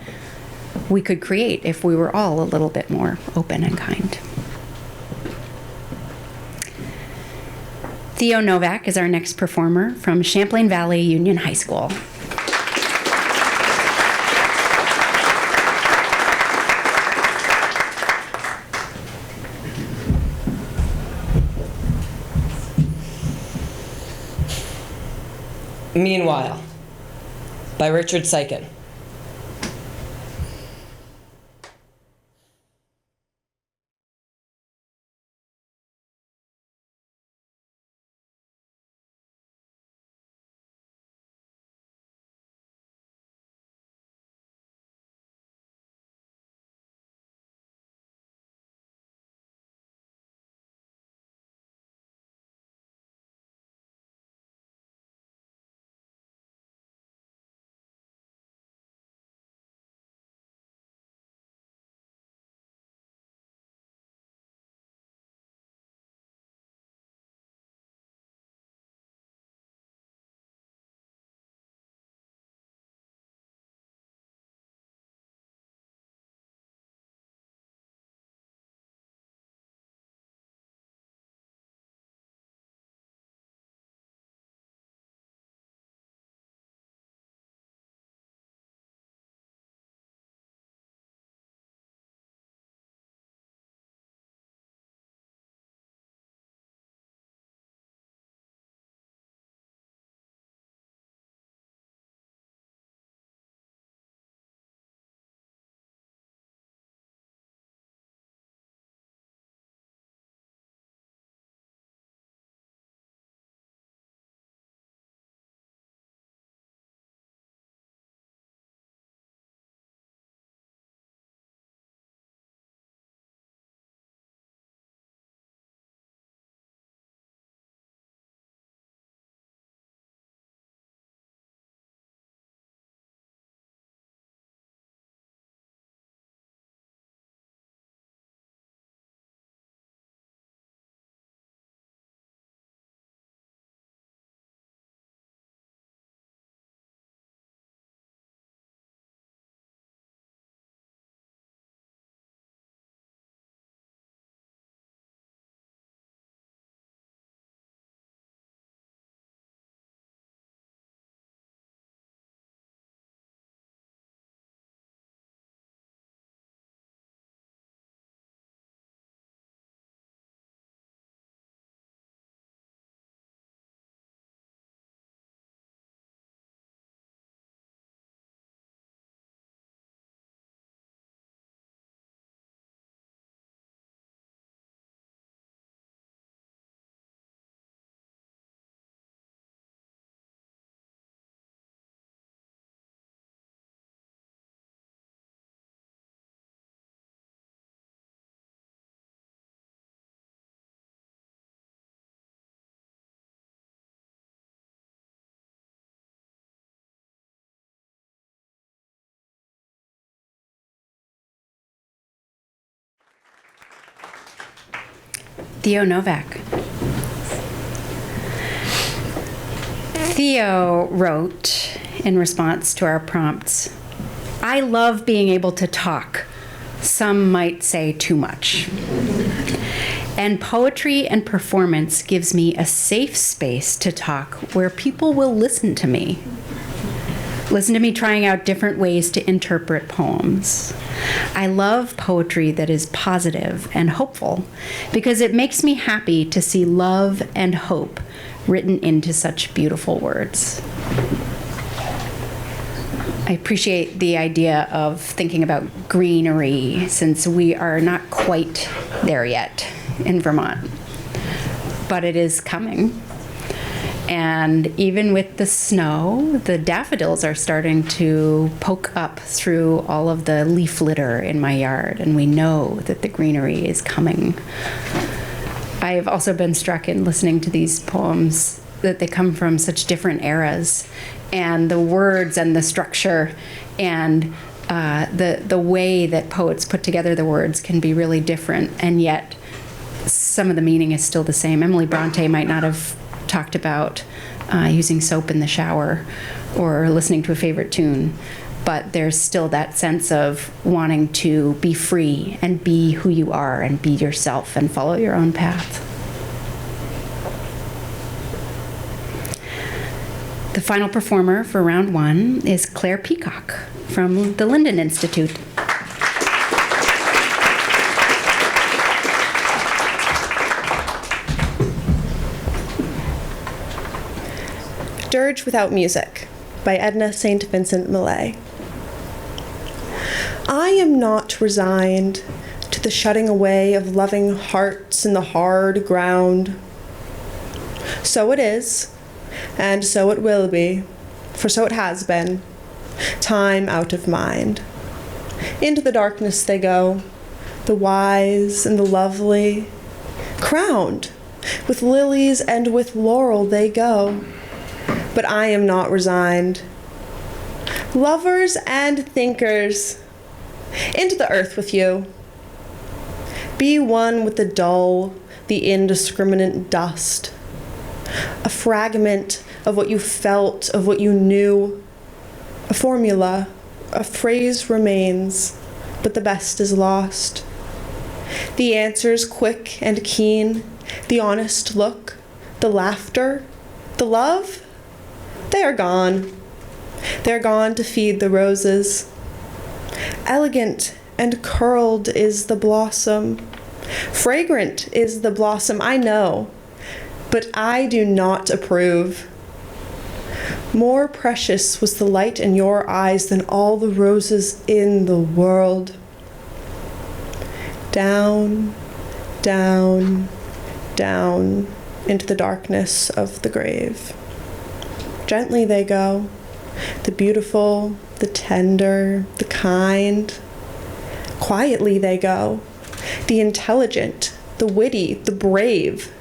we could create if we were all a little bit more open and kind. Theo Novak is our next performer from Champlain Valley Union High School.
Meanwhile, by Richard Sykin.
Theo Novak. Theo wrote in response to our prompts, "I love being able to talk. Some might say too much. And poetry and performance gives me a safe space to talk where people will listen to me. Listen to me trying out different ways to interpret poems. I love poetry that is positive and hopeful because it makes me happy to see love and hope written into such beautiful words." I appreciate the idea of thinking about greenery since we are not quite there yet in Vermont, but it is coming. And even with the snow, the daffodils are starting to poke up through all of the leaf litter in my yard, and we know that the greenery is coming. I've also been struck in listening to these poems that they come from such different eras, and the words and the structure and the way that poets put together the words can be really different, and yet some of the meaning is still the same. Emily Bronte might not have talked about using soap in the shower or listening to a favorite tune, but there's still that sense of wanting to be free and be who you are and be yourself and follow your own path. The final performer for round one is Claire Peacock from the Linden Institute.
Dirge Without Music by Edna St. Vincent Millay. I am not resigned to the shutting away of loving hearts in the hard ground. So it is, and so it will be, for so it has been, time out of mind. Into the darkness they go, the wise and the lovely, crowned with lilies and with laurel they go. But I am not resigned. Lovers and thinkers, into the earth with you. Be one with the dull, the indiscriminate dust. A fragment of what you felt, of what you knew. A formula, a phrase remains, but the best is lost. The answers quick and keen, the honest look, the laughter, the love, they are gone. They're gone to feed the roses. Elegant and curled is the blossom. Fragrant is the blossom, I know, but I do not approve. More precious was the light in your eyes than all the roses in the world. Down, down, down into the darkness of the grave. Gently they go, the beautiful, the tender, the kind. Quietly they go, the intelligent, the witty, the brave.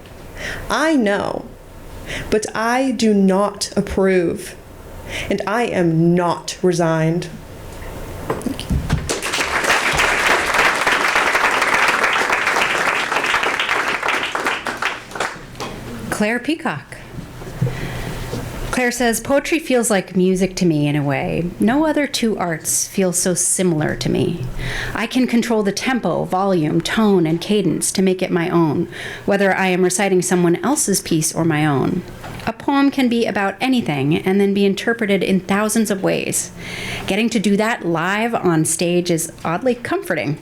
I know, but I do not approve, and I am not resigned.
Claire Peacock. Claire says, poetry feels like music to me in a way. No other two arts feel so similar to me. I can control the tempo, volume, tone, and cadence to make it my own, whether I am reciting someone else's piece or my own. A poem can be about anything and then be interpreted in thousands of ways. Getting to do that live on stage is oddly comforting.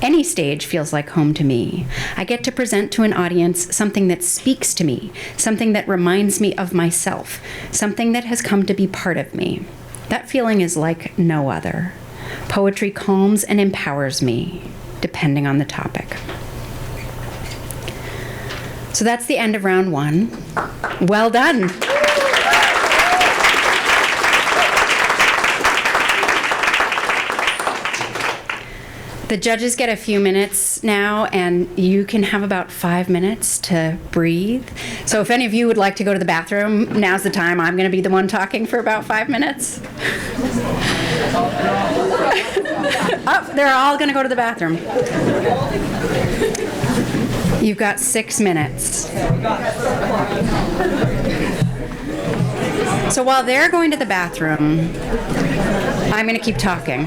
Any stage feels like home to me. I get to present to an audience something that speaks to me, something that reminds me of myself, something that has come to be part of me. That feeling is like no other. Poetry calms and empowers me, depending on the topic. So that's the end of round one. Well done. The judges get a few minutes now, and you can have about 5 minutes to breathe. So if any of you would like to go to the bathroom, now's the time. I'm going to be the one talking for about 5 minutes. Oh, they're all going to go to the bathroom. You've got 6 minutes. So while they're going to the bathroom, I'm going to keep talking.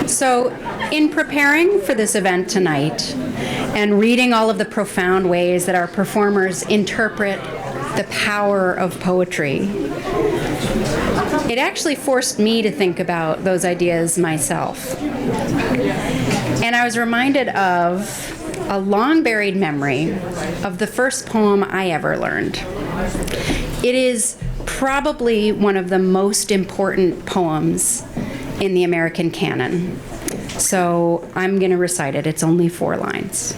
So, in preparing for this event tonight and reading all of the profound ways that our performers interpret the power of poetry, it actually forced me to think about those ideas myself. And I was reminded of a long-buried memory of the first poem I ever learned. It is probably one of the most important poems in the American canon. So I'm going to recite it. It's only 4 lines.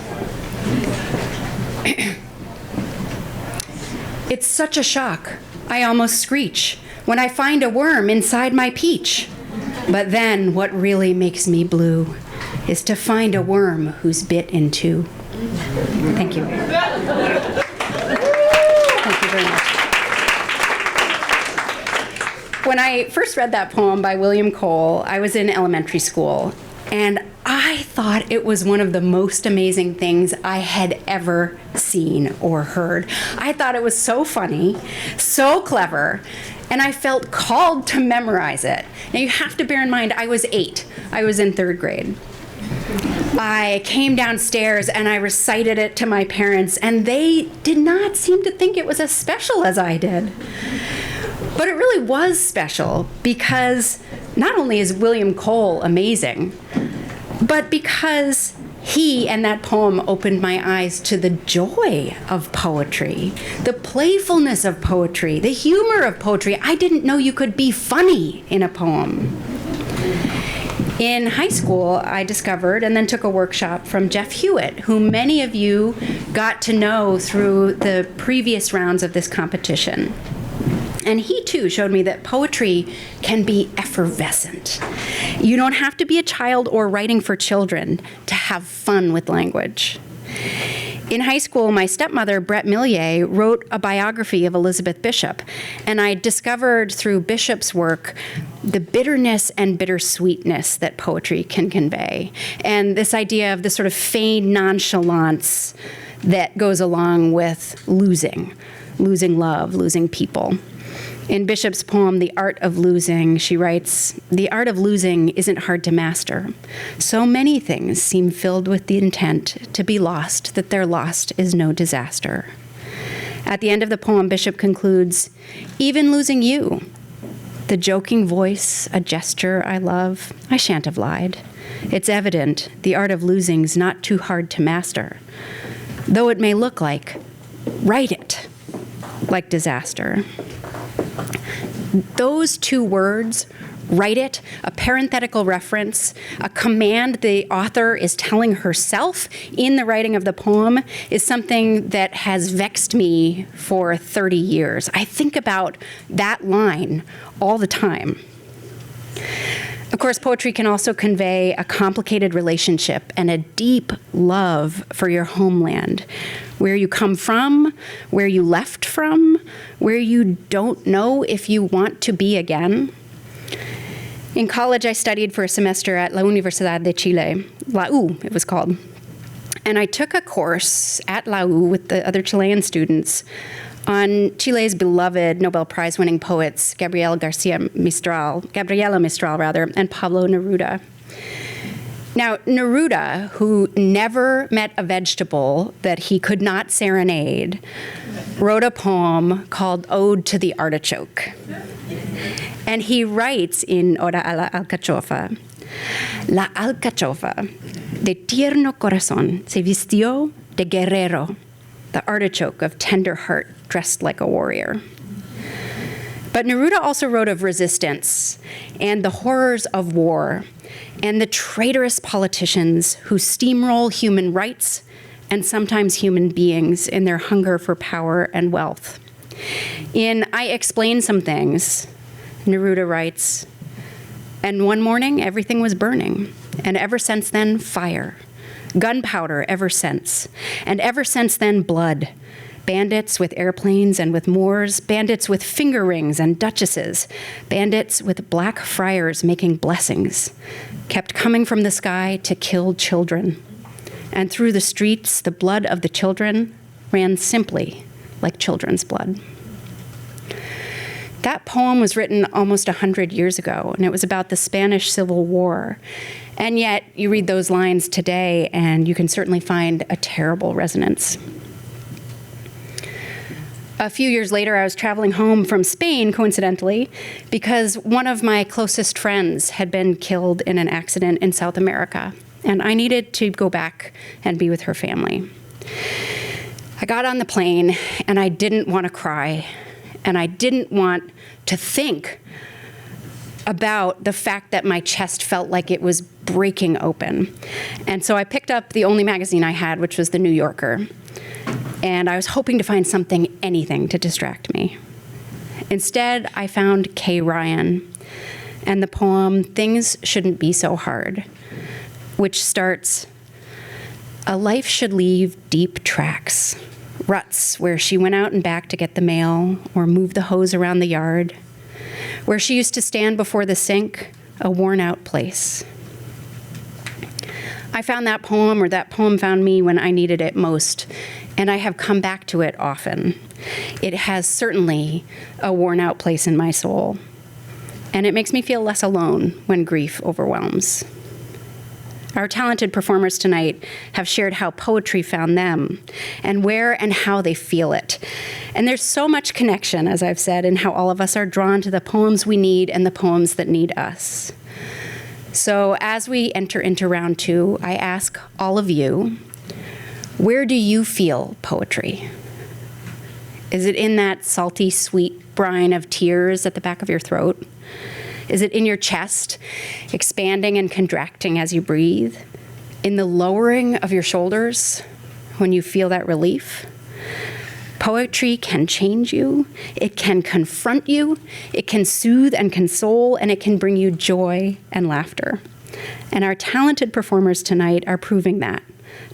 It's such a shock, I almost screech, when I find a worm inside my peach. But then what really makes me blue is to find a worm who's bit in 2. Thank you. Thank you very much. When I first read that poem by William Cole, I was in elementary school, and I thought it was one of the most amazing things I had ever seen or heard. I thought it was so funny, so clever, and I felt called to memorize it. Now you have to bear in mind, I was 8. I was in 3rd grade. I came downstairs and I recited it to my parents, and they did not seem to think it was as special as I did. But it really was special because not only is William Cole amazing, but because he and that poem opened my eyes to the joy of poetry, the playfulness of poetry, the humor of poetry. I didn't know you could be funny in a poem. In high school, I discovered and then took a workshop from Jeff Hewitt, who many of you got to know through the previous rounds of this competition. And he, too, showed me that poetry can be effervescent. You don't have to be a child or writing for children to have fun with language. In high school, my stepmother, Brett Millier, wrote a biography of Elizabeth Bishop, and I discovered through Bishop's work the bitterness and bittersweetness that poetry can convey, and this idea of the sort of feigned nonchalance that goes along with losing love, losing people. In Bishop's poem, The Art of Losing, she writes, "The art of losing isn't hard to master. So many things seem filled with the intent to be lost that their lost is no disaster." At the end of the poem, Bishop concludes, "Even losing you, the joking voice, a gesture I love, I shan't have lied. It's evident the art of losing's not too hard to master. Though it may look like, write it, like disaster." Those 2 words, write it, a parenthetical reference, a command the author is telling herself in the writing of the poem, is something that has vexed me for 30 years. I think about that line all the time. Of course, poetry can also convey a complicated relationship and a deep love for your homeland, where you come from, where you left from, where you don't know if you want to be again. In college, I studied for a semester at La Universidad de Chile, La U, it was called. And I took a course at La U with the other Chilean students on Chile's beloved Nobel Prize-winning poets Gabriela Mistral, and Pablo Neruda. Now, Neruda, who never met a vegetable that he could not serenade, wrote a poem called Ode to the Artichoke. And he writes in Oda a la Alcachofa, "La alcachofa de tierno corazón se vistió de guerrero, the artichoke of tender heart dressed like a warrior." But Neruda also wrote of resistance and the horrors of war and the traitorous politicians who steamroll human rights and sometimes human beings in their hunger for power and wealth. In I Explain Some Things, Neruda writes, "And one morning everything was burning, and ever since then fire, gunpowder ever since, and ever since then blood, Bandits with airplanes and with Moors, bandits with finger rings and duchesses, bandits with black friars making blessings, kept coming from the sky to kill children. And through the streets, the blood of the children ran simply like children's blood. That poem was written almost 100 years ago, and it was about the Spanish Civil War. And yet, you read those lines today, and you can certainly find a terrible resonance. A few years later, I was traveling home from Spain, coincidentally, because one of my closest friends had been killed in an accident in South America, and I needed to go back and be with her family. I got on the plane, and I didn't want to cry, and I didn't want to think about the fact that my chest felt like it was breaking open. And so I picked up the only magazine I had, which was The New Yorker. And I was hoping to find anything to distract me. Instead, I found Kay Ryan and the poem Things Shouldn't Be So Hard, which starts, "A life should leave deep tracks, ruts where she went out and back to get the mail or move the hose around the yard, where she used to stand before the sink, a worn-out place." I found that poem, or that poem found me when I needed it most, and I have come back to it often. It has certainly a worn-out place in my soul, and it makes me feel less alone when grief overwhelms. Our talented performers tonight have shared how poetry found them and where and how they feel it. And there's so much connection, as I've said, in how all of us are drawn to the poems we need and the poems that need us. So as we enter into round two, I ask all of you, where do you feel poetry? Is it in that salty, sweet brine of tears at the back of your throat? Is it in your chest, expanding and contracting as you breathe? In the lowering of your shoulders when you feel that relief? Poetry can change you, it can confront you, it can soothe and console, and it can bring you joy and laughter. And our talented performers tonight are proving that,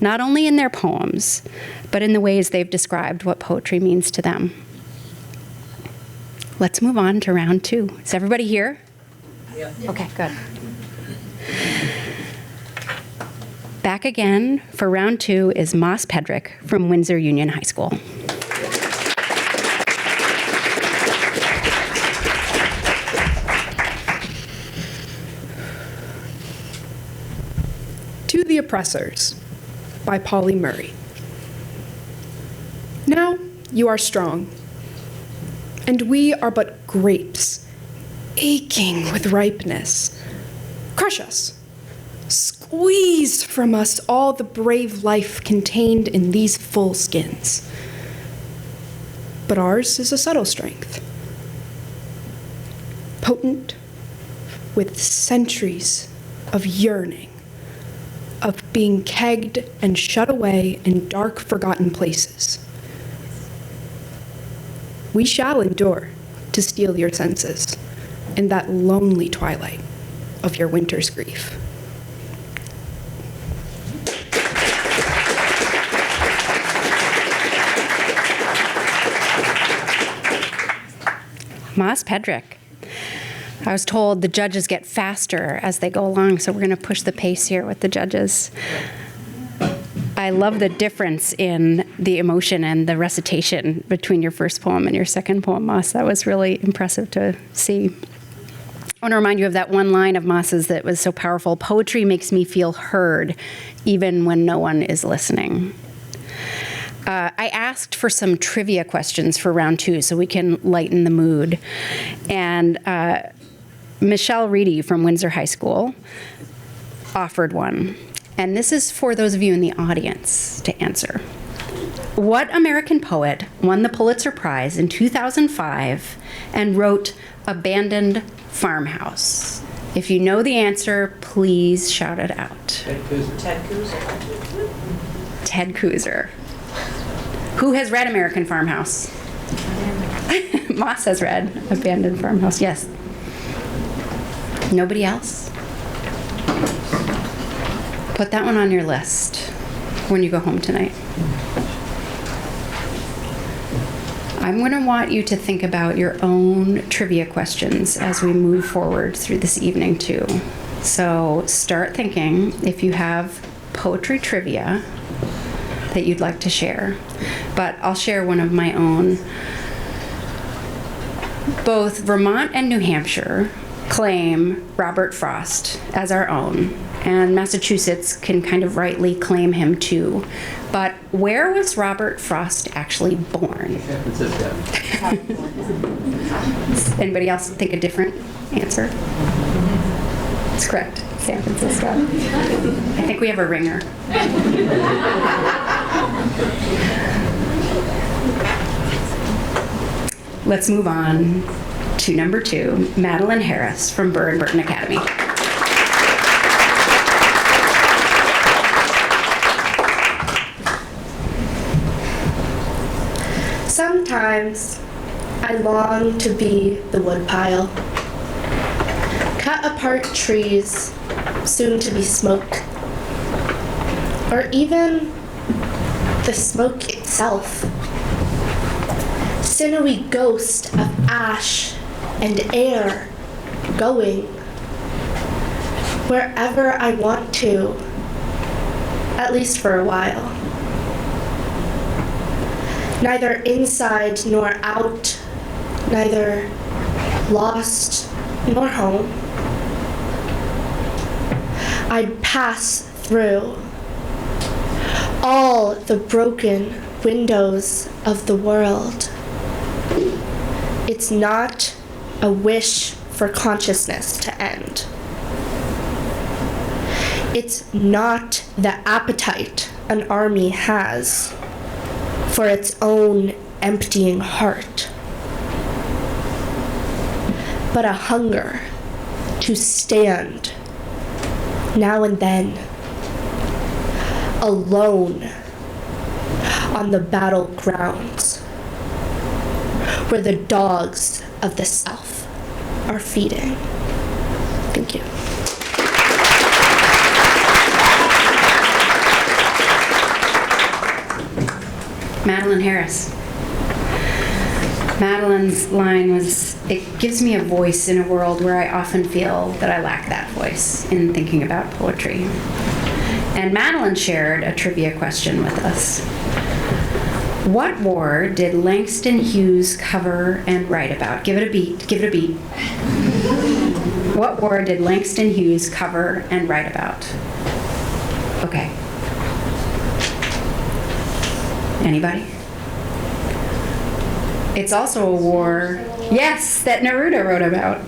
not only in their poems, but in the ways they've described what poetry means to them. Let's move on to round two. Is everybody here? Yeah. Okay, good. Back again for round two is Moss Pedrick from Windsor Union High School.
To the Oppressors by Polly Murray. Now you are strong, and we are but grapes, aching with ripeness. Crush us. Squeeze from us all the brave life contained in these full skins. But ours is a subtle strength, potent with centuries of yearning, of being kegged and shut away in dark, forgotten places. We shall endure to steal your senses in that lonely twilight of your winter's grief.
Moss Pedrick. I was told the judges get faster as they go along, so we're going to push the pace here with the judges. I love the difference in the emotion and the recitation between your first poem and your second poem, Moss. That was really impressive to see. I want to remind you of that one line of Moss's that was so powerful. Poetry makes me feel heard, even when no one is listening. I asked for some trivia questions for round two so we can lighten the mood. And Michelle Reedy from Windsor High School offered one. And this is for those of you in the audience to answer. What American poet won the Pulitzer Prize in 2005 and wrote Abandoned Farmhouse? If you know the answer, please shout it out.
Ted Kooser.
Ted Kooser. Who has read American Farmhouse? Moss has read Abandoned Farmhouse. Yes. Nobody else? Put that one on your list when you go home tonight. I'm going to want you to think about your own trivia questions as we move forward through this evening, too. So start thinking if you have poetry trivia that you'd like to share. But I'll share one of my own. Both Vermont and New Hampshire claim Robert Frost as our own, and Massachusetts can kind of rightly claim him too. But where was Robert Frost actually born?
San Francisco.
Anybody else think a different answer? That's correct, San Francisco. I think we have a ringer. Let's move on to number 2, Madeline Harris from Burr and Burton Academy.
Sometimes I long to be the woodpile. Cut apart trees, soon to be smoke. Or even the smoke itself. Sinewy ghost of ash and air going wherever I want to, at least for a while. Neither inside nor out, neither lost nor home. I'd pass through all the broken windows of the world. It's not a wish for consciousness to end. It's not the appetite an army has for its own emptying heart, but a hunger to stand now and then, alone on the battlegrounds where the dogs of the South are feeding. Thank you.
Madeline Harris. Madeline's line was, "It gives me a voice in a world where I often feel that I lack that voice in thinking about poetry." And Madeline shared a trivia question with us. What war did Langston Hughes cover and write about? Give it a beat, give it a beat. What war did Langston Hughes cover and write about? Okay. Anybody? It's also a war, yes, that Neruda wrote about.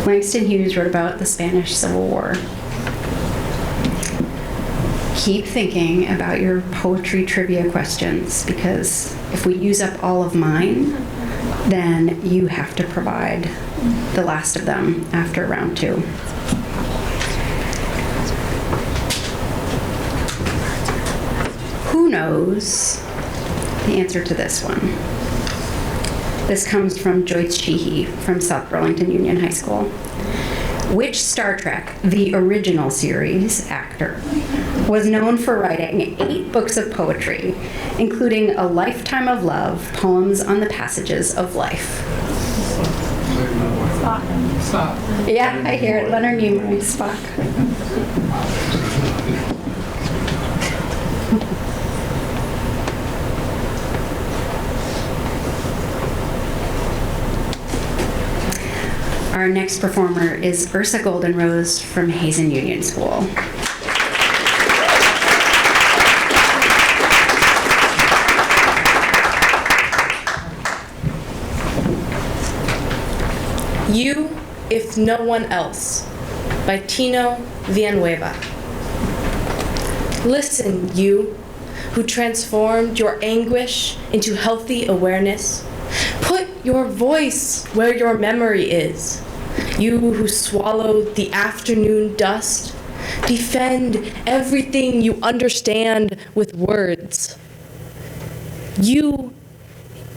Langston Hughes wrote about the Spanish Civil War. Keep thinking about your poetry trivia questions, because if we use up all of mine, then you have to provide the last of them after round 2. Who knows the answer to this one? This comes from Joyce Sheehy from South Burlington Union High School. Which Star Trek, the original series, actor was known for writing 8 books of poetry, including A Lifetime of Love, poems on the passages of life?
Spock.
Yeah, I hear it. Leonard Nimoy, Spock. Our next performer is Ursa Goldenrose from Hazen Union School.
You, If No One Else, by Tino Villanueva. Listen, you, who transformed your anguish into healthy awareness. Put your voice where your memory is. You who swallowed the afternoon dust. Defend everything you understand with words. You,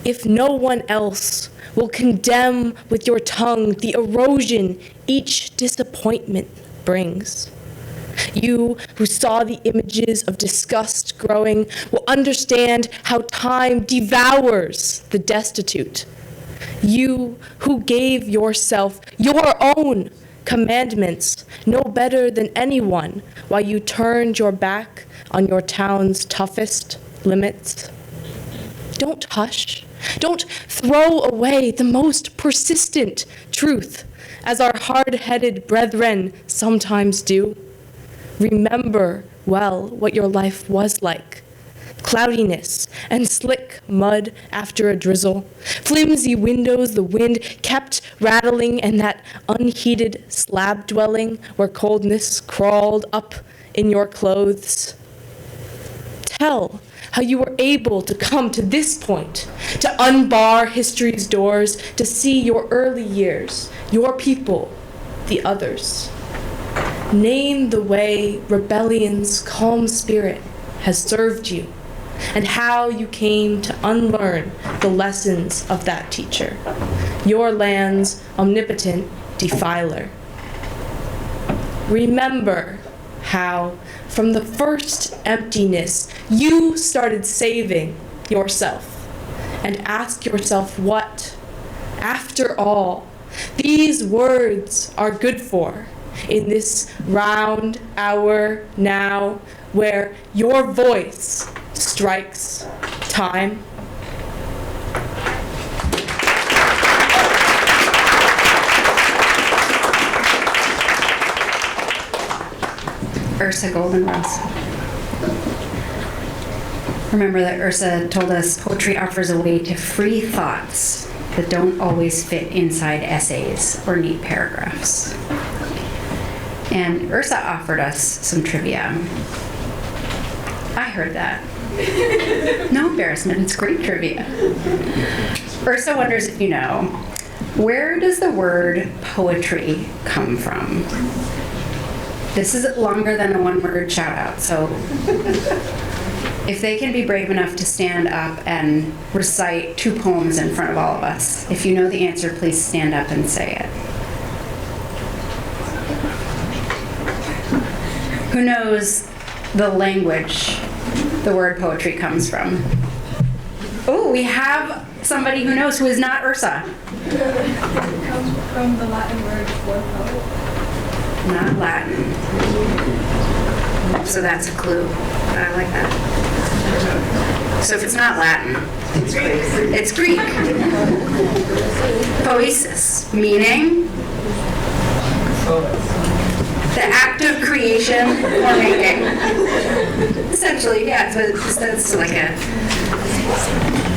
if no one else, will condemn with your tongue the erosion each disappointment brings. You who saw the images of disgust growing will understand how time devours the destitute. You who gave yourself your own commandments know better than anyone why you turned your back on your town's toughest limits. Don't hush. Don't throw away the most persistent truth, as our hard-headed brethren sometimes do. Remember well what your life was like. Cloudiness and slick mud after a drizzle, flimsy windows the wind kept rattling, and that unheated slab dwelling where coldness crawled up in your clothes. Tell how you were able to come to this point, to unbar history's doors, to see your early years, your people, the others. Name the way rebellion's calm spirit has served you, and how you came to unlearn the lessons of that teacher, your land's omnipotent defiler. Remember how, from the first emptiness, you started saving yourself, and ask yourself what, after all, these words are good for in this round hour now where your voice strikes time.
Ursa Goldenrose. Remember that Ursa told us poetry offers a way to free thoughts that don't always fit inside essays or neat paragraphs. And Ursa offered us some trivia. I heard that. No embarrassment, it's great trivia. Ursa wonders if you know, where does the word poetry come from? This is longer than a one-word shout-out, so if they can be brave enough to stand up and recite 2 poems in front of all of us, if you know the answer, please stand up and say it. Who knows the language the word poetry comes from? Oh, we have somebody who knows, who is not Ursa.
It comes from the Latin word for poet.
Not Latin. So that's a clue. I like that. So if it's not Latin, it's Greek. Poesis, meaning the act of creation or making. Essentially, yeah, that's like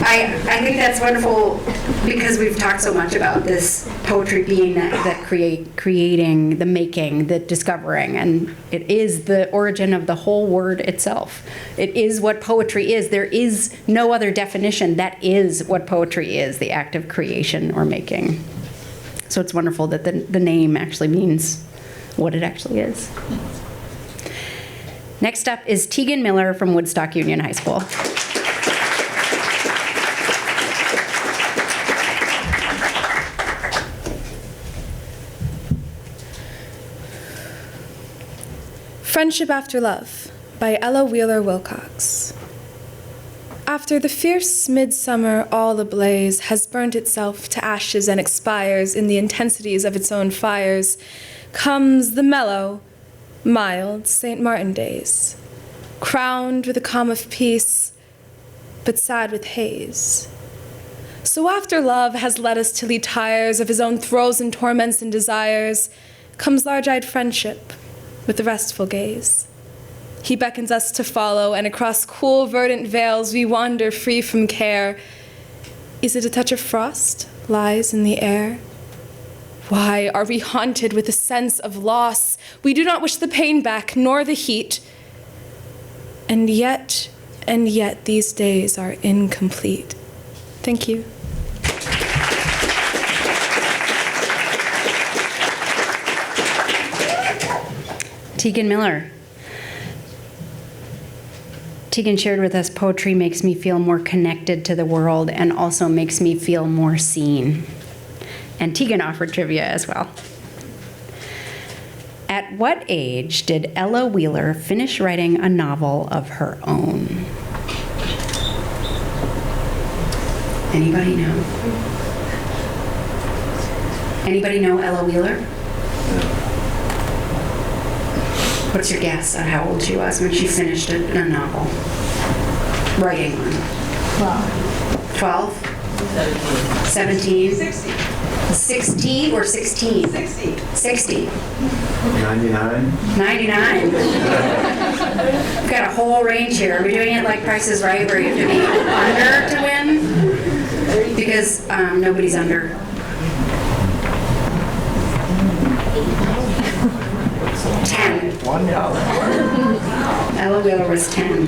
I think that's wonderful because we've talked so much about this poetry being that creating, the making, the discovering, and it is the origin of the whole word itself. It is what poetry is. There is no other definition. That is what poetry is, the act of creation or making. So it's wonderful that the name actually means what it actually is. Next up is Tegan Miller from Woodstock Union High School.
Friendship After Love by Ella Wheeler Wilcox. After the fierce midsummer all ablaze has burnt itself to ashes and expires in the intensities of its own fires, comes the mellow, mild St. Martin days, crowned with a calm of peace, but sad with haze. So after love has led us till he tires of his own throes and torments and desires, comes large-eyed friendship with the restful gaze. He beckons us to follow, and across cool, verdant vales we wander free from care. Is it a touch of frost lies in the air? Why are we haunted with a sense of loss? We do not wish the pain back, nor the heat. And yet, these days are incomplete. Thank you.
Tegan Miller. Tegan shared with us, poetry makes me feel more connected to the world and also makes me feel more seen. And Tegan offered trivia as well. At what age did Ella Wheeler finish writing a novel of her own? Anybody know? Anybody know Ella Wheeler? What's your guess on how old she was when she finished a novel? Writing one. 12. 17? 16 or 16? 60.
99.
99. We've got a whole range here. Are we doing it like Price is Right, where you have to be under to win? Because nobody's under. 10. Ella Wheeler was 10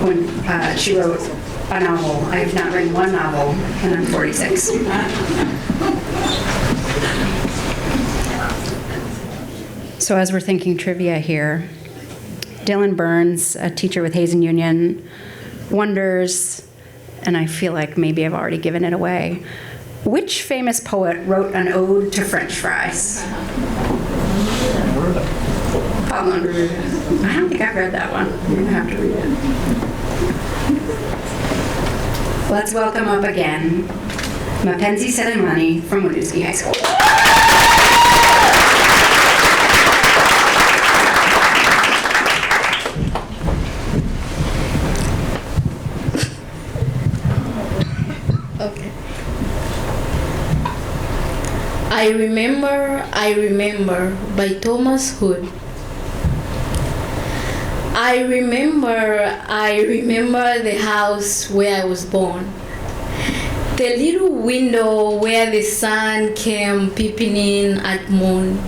when she wrote a novel. I have not written one novel, and I'm 46. So as we're thinking trivia here, Dylan Burns, a teacher with Hazen Union, wonders, and I feel like maybe I've already given it away, which famous poet wrote an ode to French fries? Pablo Neruda. I don't think I've read that one. I'm going to have to read it. Let's welcome up again Mackenzie Selemani from Winooski High School.
Okay. I Remember by Thomas Hood. I remember the house where I was born. The little window where the sun came peeping in at morn.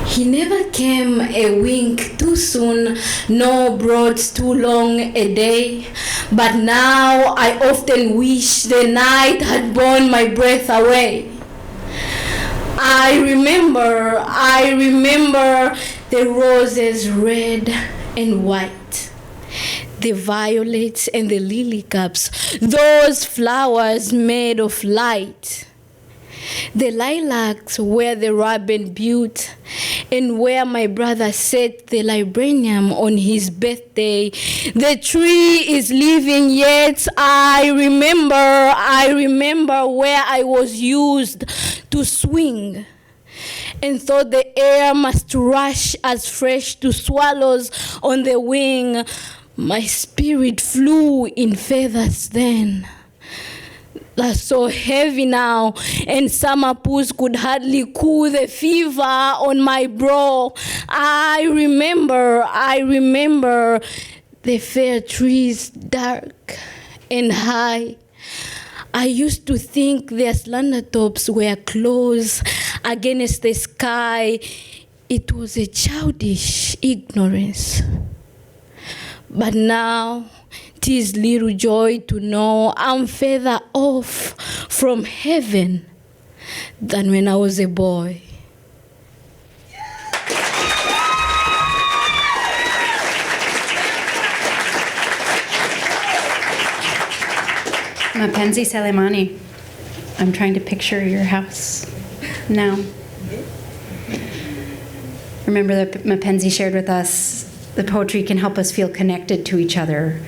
He never came a wink too soon, nor brought too long a day. But now I often wish the night had borne my breath away. I remember the roses red and white, the violets and the lily cups, those flowers made of light. The lilacs where the robin built, and where my brother set the librarium on his birthday. The tree is living yet. I remember where I was used to swing, and thought the air must rush as fresh to swallows on the wing. My spirit flew in feathers then. That's so heavy now, and summer pools could hardly cool the fever on my brow. I remember the fair trees dark and high. I used to think their slender tops were close against the sky. It was a childish ignorance. But now, 'tis little joy to know I'm further off from heaven than when I was a boy.
Mackenzie Selemani, I'm trying to picture your house now. Remember that Mackenzie shared with us, the poetry can help us feel connected to each other,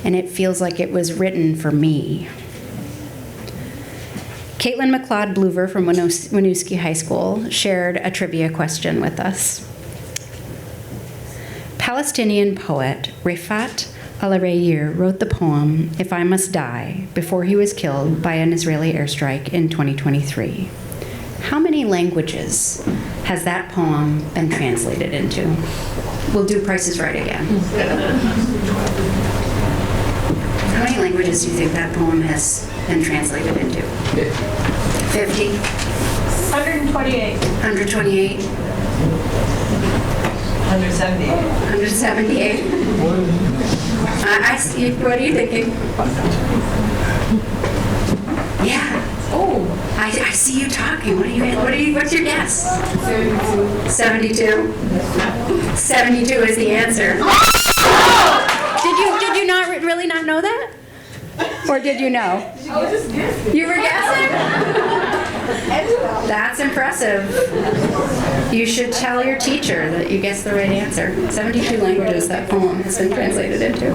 and it feels like it was written for me. Caitlin McLeod Bluver from Winooski High School shared a trivia question with us. Palestinian poet Rifat Al-Reir wrote the poem If I Must Die before he was killed by an Israeli airstrike in 2023. How many languages has that poem been translated into? We'll do Price is Right again. How many languages do you think that poem has been translated into? 50?
128.
128?
178.
178? I see. What are you thinking? Yeah. Oh, I see you talking. What's your guess? 72. 72 is the answer. Did you not really not know that? Or did you know?
I was just guessing.
You were guessing? That's impressive. You should tell your teacher that you guessed the right answer. 72 languages that poem has been translated into.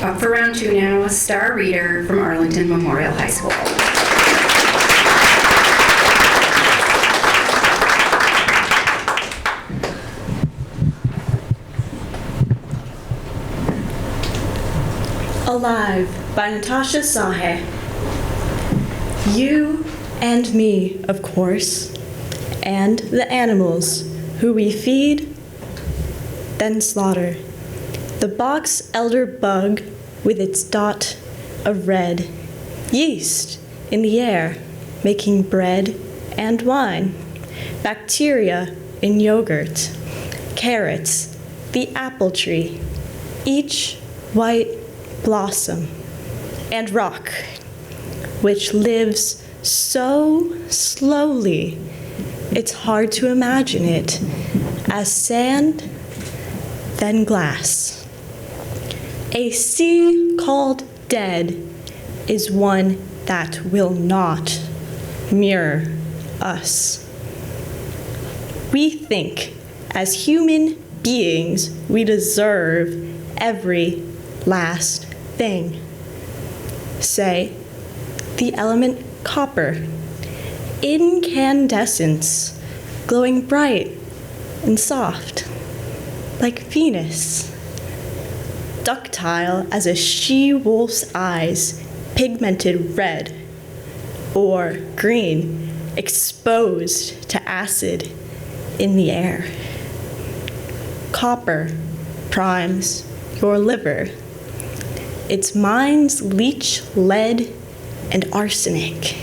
Up for round 2 now, a star reader from Arlington Memorial High School.
Alive by Natasha Sahe. You and me, of course, and the animals who we feed, then slaughter. The box elder bug with its dot of red, yeast in the air, making bread and wine, bacteria in yogurt, carrots, the apple tree, each white blossom, and rock, which lives so slowly it's hard to imagine it as sand, then glass. A sea called dead is one that will not mirror us. We think as human beings we deserve every last thing. Say, the element copper, incandescence, glowing bright and soft, like Venus, ductile as a she-wolf's eyes, pigmented red or green, exposed to acid in the air. Copper primes your liver. Its mines leach lead and arsenic.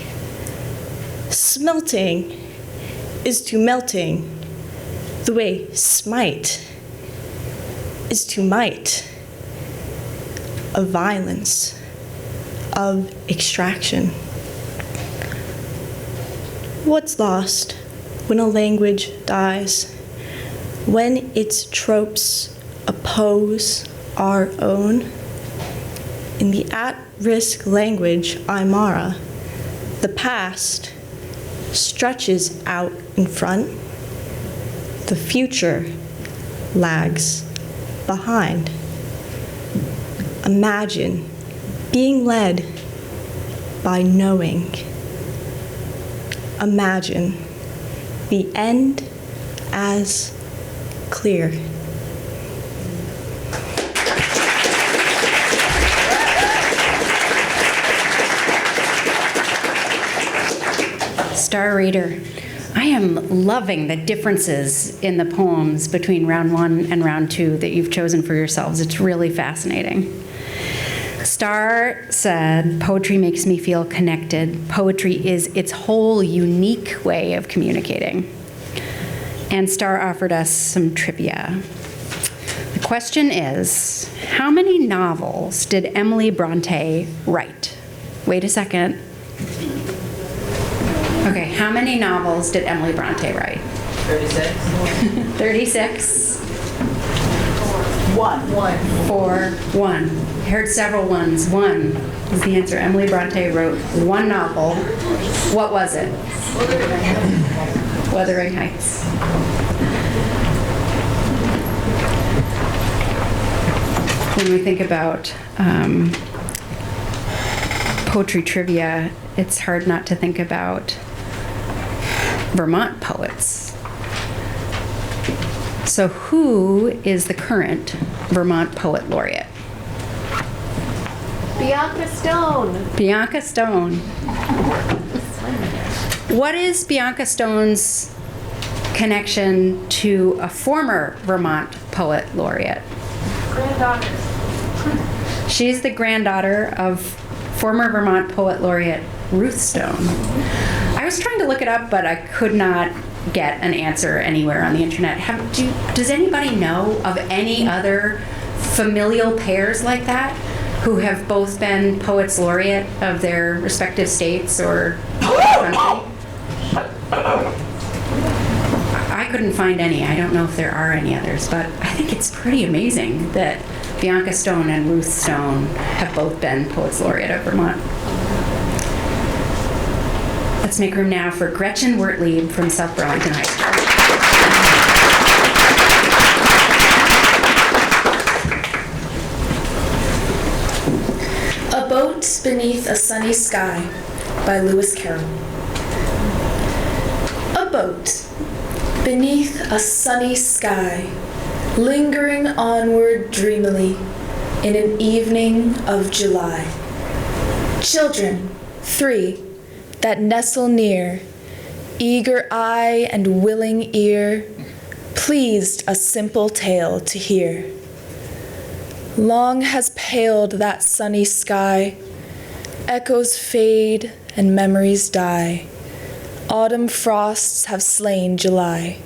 Smelting is to melting the way smite is to might, of violence, of extraction. What's lost when a language dies? When its tropes oppose our own? In the at-risk language Aymara, the past stretches out in front, the future lags behind. Imagine being led by knowing. Imagine the end as clear.
Star reader, I am loving the differences in the poems between round 1 and round 2 that you've chosen for yourselves. It's really fascinating. Star said, poetry makes me feel connected. Poetry is its whole unique way of communicating. And Star offered us some trivia. The question is, how many novels did Emily Bronte write? Wait a second. Okay, how many novels did Emily Bronte write?
36.
36.
1.
4, 1. I heard several ones. 1 is the answer. Emily Bronte wrote 1 novel. What was it? Wuthering Heights. When we think about poetry trivia, it's hard not to think about Vermont poets. So who is the current Vermont Poet Laureate?
Bianca Stone.
Bianca Stone. What is Bianca Stone's connection to a former Vermont Poet Laureate?
Granddaughter.
She's the granddaughter of former Vermont Poet Laureate Ruth Stone. I was trying to look it up, but I could not get an answer anywhere on the internet. Does anybody know of any other familial pairs like that who have both been Poets Laureate of their respective states or country? I couldn't find any. I don't know if there are any others, but I think it's pretty amazing that Bianca Stone and Ruth Stone have both been Poets Laureate of Vermont. Let's make room now for Gretchen Wertlieb from South Burlington High
School. A Boat Beneath a Sunny Sky by Lewis Carroll. A boat beneath a sunny sky, lingering onward dreamily in an evening of July. Children, 3, that nestle near, eager eye and willing ear, pleased a simple tale to hear. Long has paled that sunny sky, echoes fade and memories die. Autumn frosts have slain July.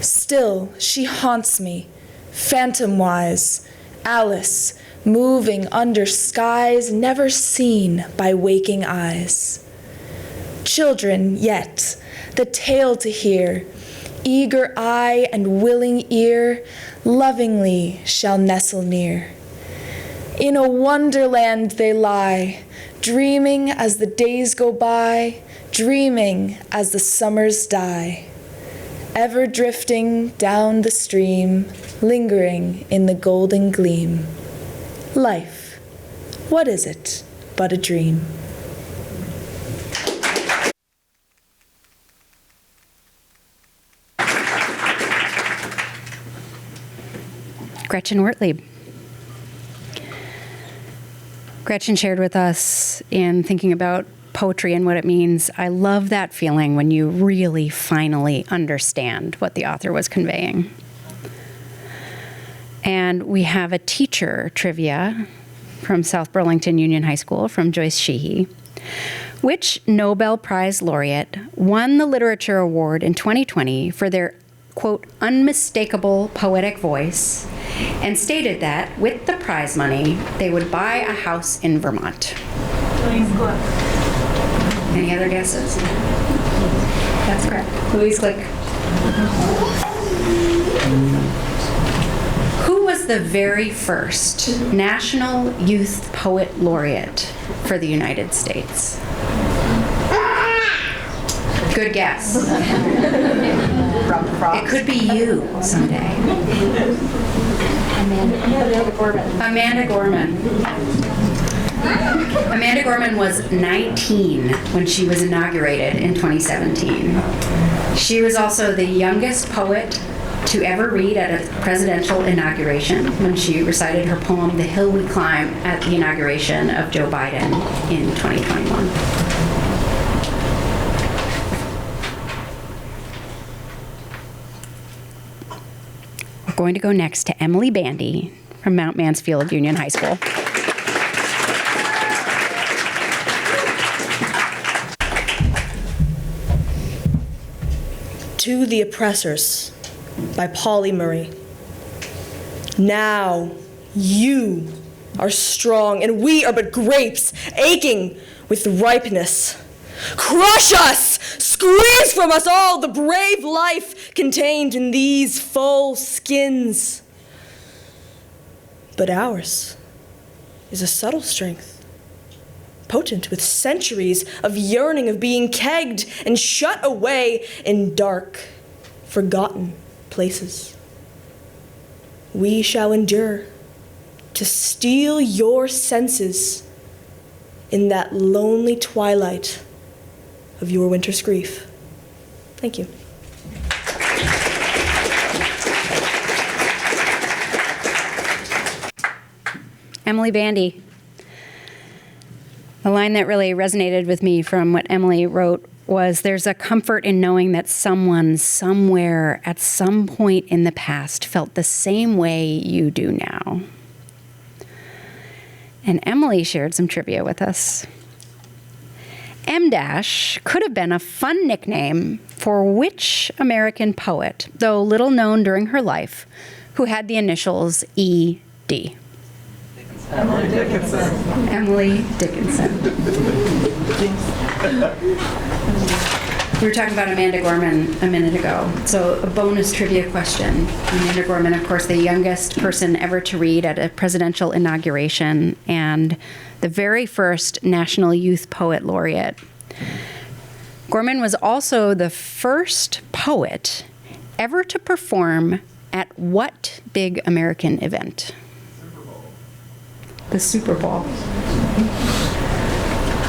Still she haunts me, phantom-wise, Alice, moving under skies never seen by waking eyes. Children, yet, the tale to hear, eager eye and willing ear, lovingly shall nestle near. In a wonderland they lie, dreaming as the days go by, dreaming as the summers die, ever drifting down the stream, lingering in the golden gleam. Life, what is it but a dream?
Gretchen Wertlieb. Gretchen shared with us in thinking about poetry and what it means. I love that feeling when you really finally understand what the author was conveying. And we have a teacher trivia from South Burlington Union High School from Joyce Sheehy. Which Nobel Prize laureate won the Literature Award in 2020 for their, quote, unmistakable poetic voice, and stated that with the prize money, they would buy a house in Vermont? Any other guesses? That's correct. Louise Glick. Who was the very first National Youth Poet Laureate for the United States? Good guess. It could be you someday. Amanda Gorman. Amanda Gorman was 19 when she was inaugurated in 2017. She was also the youngest poet to ever read at a presidential inauguration when she recited her poem, The Hill We Climb, at the inauguration of Joe Biden in 2021. We're going to go next to Emily Bandy from Mount Mansfield Union High School.
To the Oppressors by Polly Murray. Now you are strong, and we are but grapes aching with ripeness. Crush us! Squeeze from us all the brave life contained in these full skins. But ours is a subtle strength, potent with centuries of yearning of being kegged and shut away in dark, forgotten places. We shall endure to steal your senses in that lonely twilight of your winter's grief. Thank you.
Emily Bandy. The line that really resonated with me from what Emily wrote was, there's a comfort in knowing that someone somewhere at some point in the past felt the same way you do now. And Emily shared some trivia with us. M- could have been a fun nickname for which American poet, though little known during her life, who had the initials E.D.?
Emily Dickinson.
Emily Dickinson. We were talking about Amanda Gorman a minute ago. So a bonus trivia question. Amanda Gorman, of course, the youngest person ever to read at a presidential inauguration and the very first National Youth Poet Laureate. Gorman was also the first poet ever to perform at what big American event? The Super Bowl.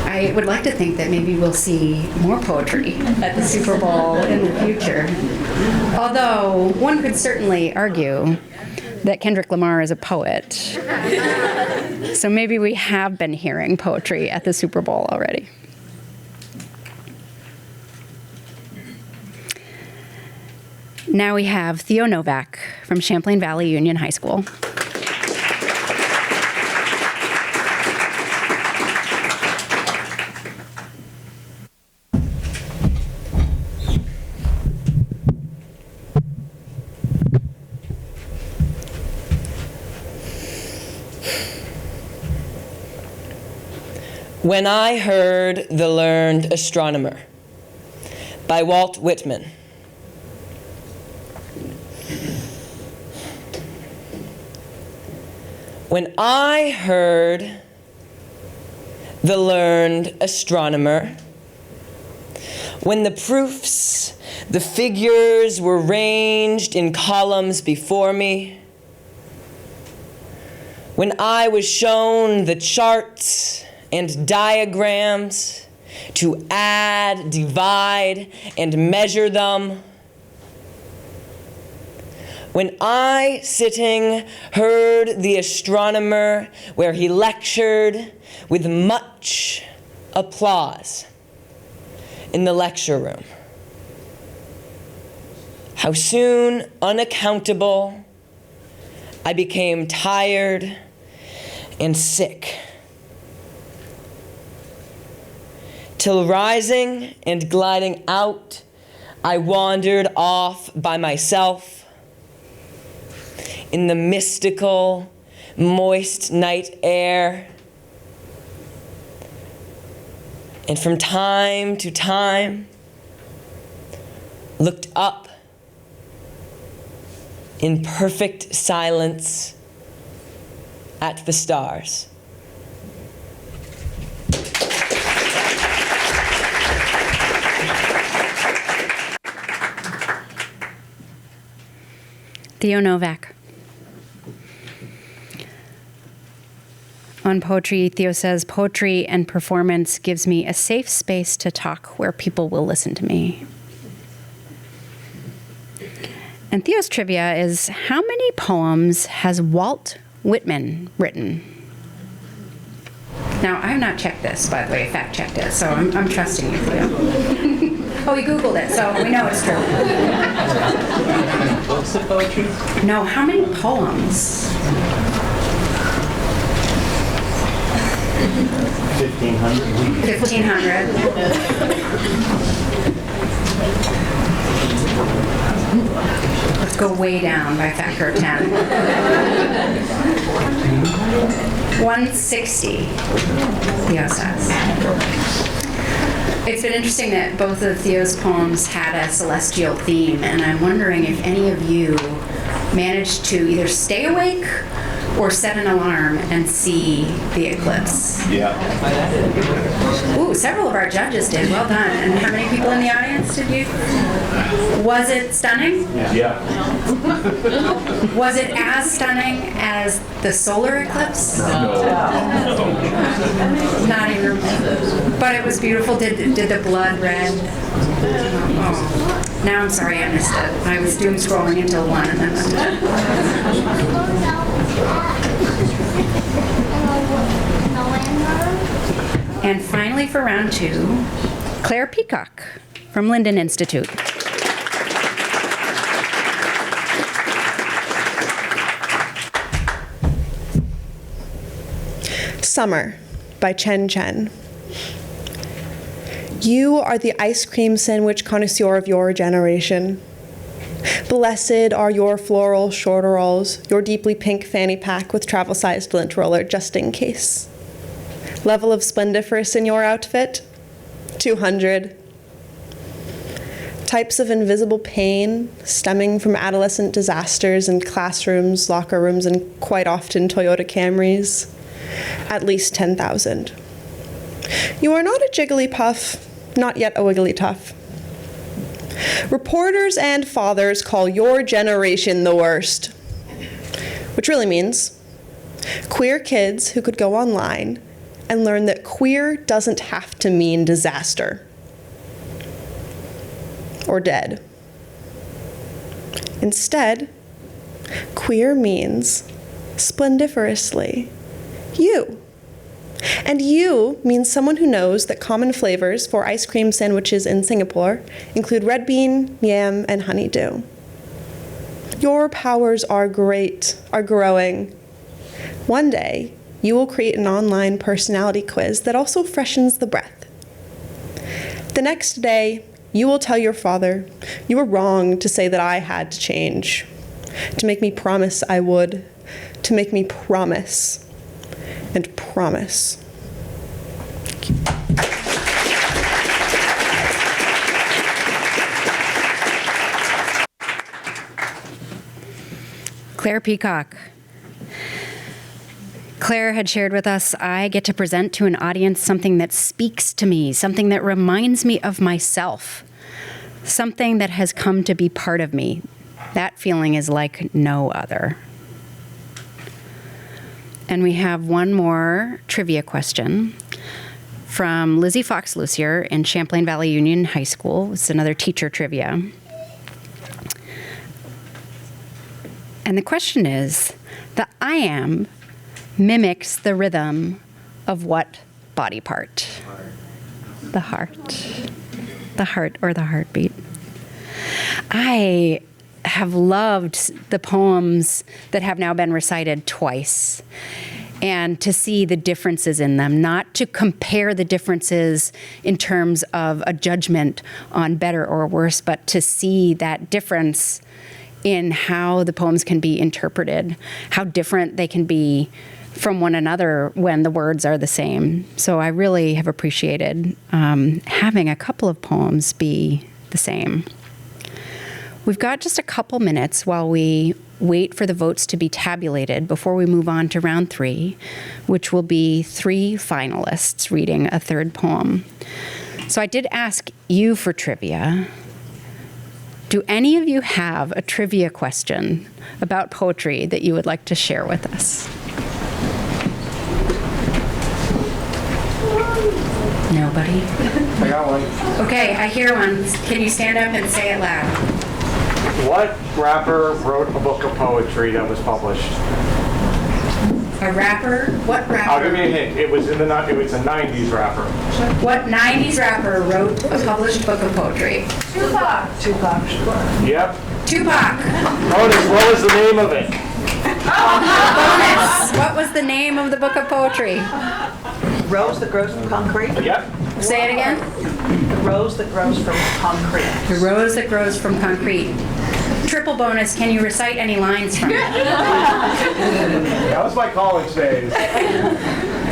I would like to think that maybe we'll see more poetry at the Super Bowl in the future. Although one could certainly argue that Kendrick Lamar is a poet. So maybe we have been hearing poetry at the Super Bowl already. Now we have Theo Novak from Champlain Valley Union High School.
When I Heard the Learned Astronomer by Walt Whitman. When I heard the learned astronomer, when the proofs, the figures were ranged in columns before me, when I was shown the charts and diagrams to add, divide, and measure them, when I, sitting, heard the astronomer where he lectured with much applause in the lecture room, how soon, unaccountable, I became tired and sick, till rising and gliding out, I wandered off by myself in the mystical, moist night air. And from time to time, looked up in perfect silence at the stars.
Theo Novak. On poetry, Theo says, poetry and performance gives me a safe space to talk where people will listen to me. And Theo's trivia is, how many poems has Walt Whitman written? Now, I have not checked this, by the way, fact-checked it, so I'm trusting you, Theo. Oh, we Googled it, so we know it's true.
Books of poetry?
No, how many poems?
1,500.
1,500. Let's go way down by a factor of 10. 160, Theo says. It's been interesting that both of Theo's poems had a celestial theme, and I'm wondering if any of you managed to either stay awake or set an alarm and see the eclipse.
Yeah.
Ooh, several of our judges did. Well done. And how many people in the audience did you? Was it stunning?
Yeah.
Was it as stunning as the solar eclipse?
No.
Not even. But it was beautiful. Did the blood red? Oh. Now I'm sorry I missed it. I was doom scrolling until 1 and then went to. And finally, for round 2, Claire Peacock from Linden Institute.
Summer by Chen Chen. You are the ice cream sandwich connoisseur of your generation. Blessed are your floral shorteralls, your deeply pink fanny pack with travel-sized lint roller just in case. Level of splendiferous in your outfit? 200. Types of invisible pain stemming from adolescent disasters in classrooms, locker rooms, and quite often Toyota Camrys? At least 10,000. You are not a Jigglypuff, not yet a Wigglytuff. Reporters and fathers call your generation the worst, which really means queer kids who could go online and learn that queer doesn't have to mean disaster or dead. Instead, queer means splendiferously you. And you means someone who knows that common flavors for ice cream sandwiches in Singapore include red bean, yam, and honeydew. Your powers are great, are growing. One day, you will create an online personality quiz that also freshens the breath. The next day, you will tell your father, you were wrong to say that I had to change, to make me promise I would, to make me promise and promise. Thank you.
Claire Peacock. Claire had shared with us, I get to present to an audience something that speaks to me, something that reminds me of myself, something that has come to be part of me. That feeling is like no other. And we have one more trivia question from Lizzie Fox-Lucier in Champlain Valley Union High School. It's another teacher trivia. And the question is, the I am mimics the rhythm of what body part? The heart. The heart or the heartbeat. I have loved the poems that have now been recited twice, and to see the differences in them, not to compare the differences in terms of a judgment on better or worse, but to see that difference in how the poems can be interpreted, how different they can be from one another when the words are the same. So I really have appreciated having a couple of poems be the same. We've got just a couple minutes while we wait for the votes to be tabulated before we move on to round 3, which will be 3 finalists reading a third poem. So I did ask you for trivia. Do any of you have a trivia question about poetry that you would like to share with us? Nobody?
I got one.
Okay, I hear one. Can you stand up and say it loud?
What rapper wrote a book of poetry that was published?
A rapper? What rapper?
I'll give you a hint. It was a 90s rapper.
What 90s rapper wrote a published book of poetry?
Tupac.
Yep.
Tupac.
Bonus, what was the name of it?
Bonus. What was the name of the book of poetry?
Rose that grows from concrete.
Yep.
Say it again.
The rose that grows from concrete.
The rose that grows from concrete. Triple bonus, can you recite any lines from it?
That was my college days.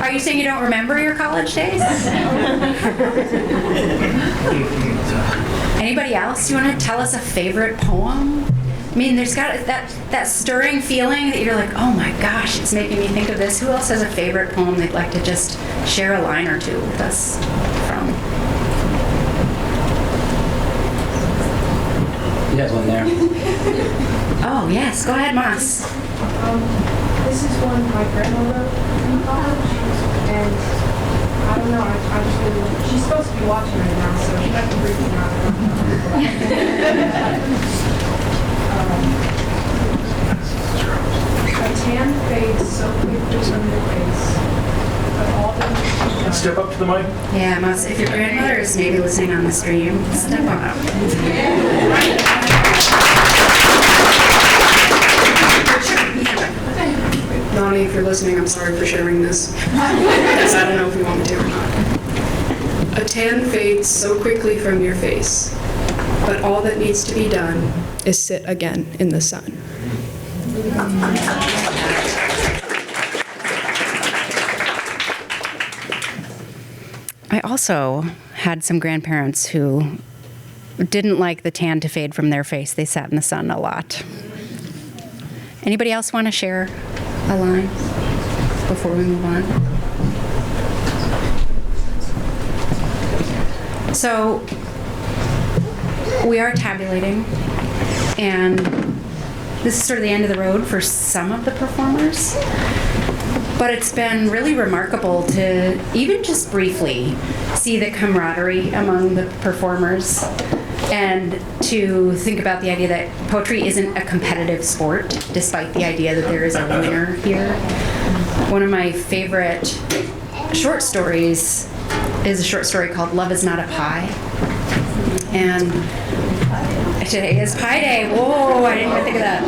Are you saying you don't remember your college days? Anybody else? Do you want to tell us a favorite poem? I mean, there's got that stirring feeling that you're like, oh my gosh, it's making me think of this. Who else has a favorite poem they'd like to just share a line or two with us from?
He has one there.
Oh, yes. Go ahead, Moss.
This is one my grandma wrote in college, and I don't know, I just really, she's supposed to be watching right now, so she got to brief me out. A tan fades so quickly from your face, but all the...
Step up to the mic.
Yeah, Moss, if your grandmother is maybe listening on the stream, step on up.
Lonnie, if you're listening, I'm sorry for sharing this. Because I don't know if you want me to or not. A tan fades so quickly from your face, but all that needs to be done is sit again in the sun.
I also had some grandparents who didn't like the tan to fade from their face. They sat in the sun a lot. Anybody else want to share a line before we move on? So we are tabulating, and this is sort of the end of the road for some of the performers. But it's been really remarkable to even just briefly see the camaraderie among the performers and to think about the idea that poetry isn't a competitive sport, despite the idea that there is a winner here. One of my favorite short stories is a short story called Love is Not a Pie. And today is Pie Day. Whoa, I didn't even think of that.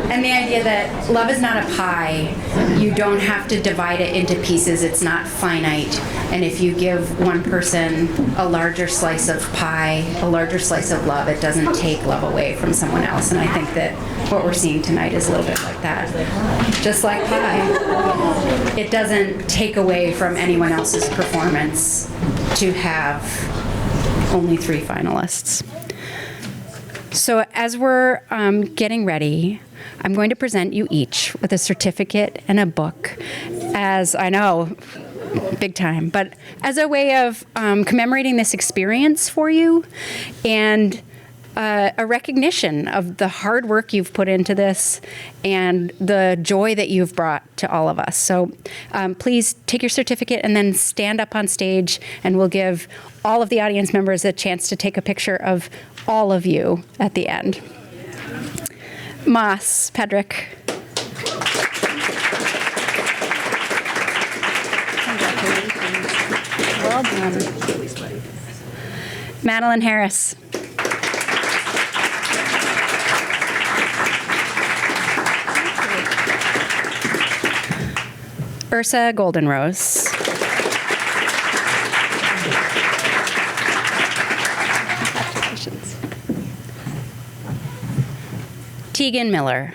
And the idea that love is not a pie. You don't have to divide it into pieces. It's not finite. And if you give one person a larger slice of pie, a larger slice of love, it doesn't take love away from someone else. And I think that what we're seeing tonight is a little bit like that. Just like pie, it doesn't take away from anyone else's performance to have only 3 finalists. So as we're getting ready, I'm going to present you each with a certificate and a book, as I know, big time, but as a way of commemorating this experience for you and a recognition of the hard work you've put into this and the joy that you've brought to all of us. So please take your certificate and then stand up on stage, and we'll give all of the audience members a chance to take a picture of all of you at the end. Moss Pedrick. Well done. Madeline Harris. Ursa Goldenrose. Tegan Miller.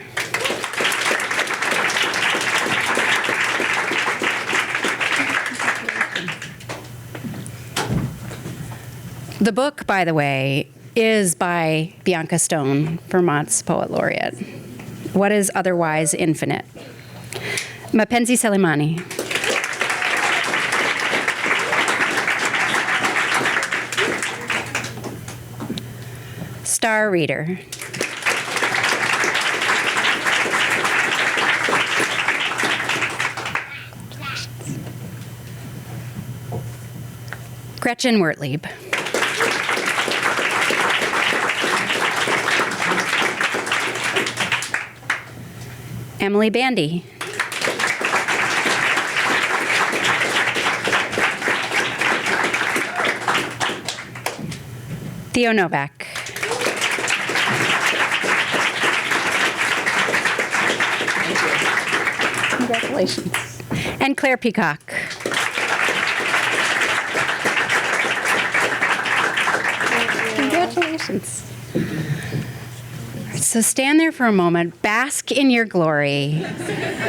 The book, by the way, is by Bianca Stone, Vermont's Poet Laureate. What is Otherwise Infinite? Mapenzi Selimani. Star Reader. Gretchen Wertlieb. Emily Bandy. Theo Novak. Congratulations. And Claire Peacock. Congratulations. So stand there for a moment, bask in your glory,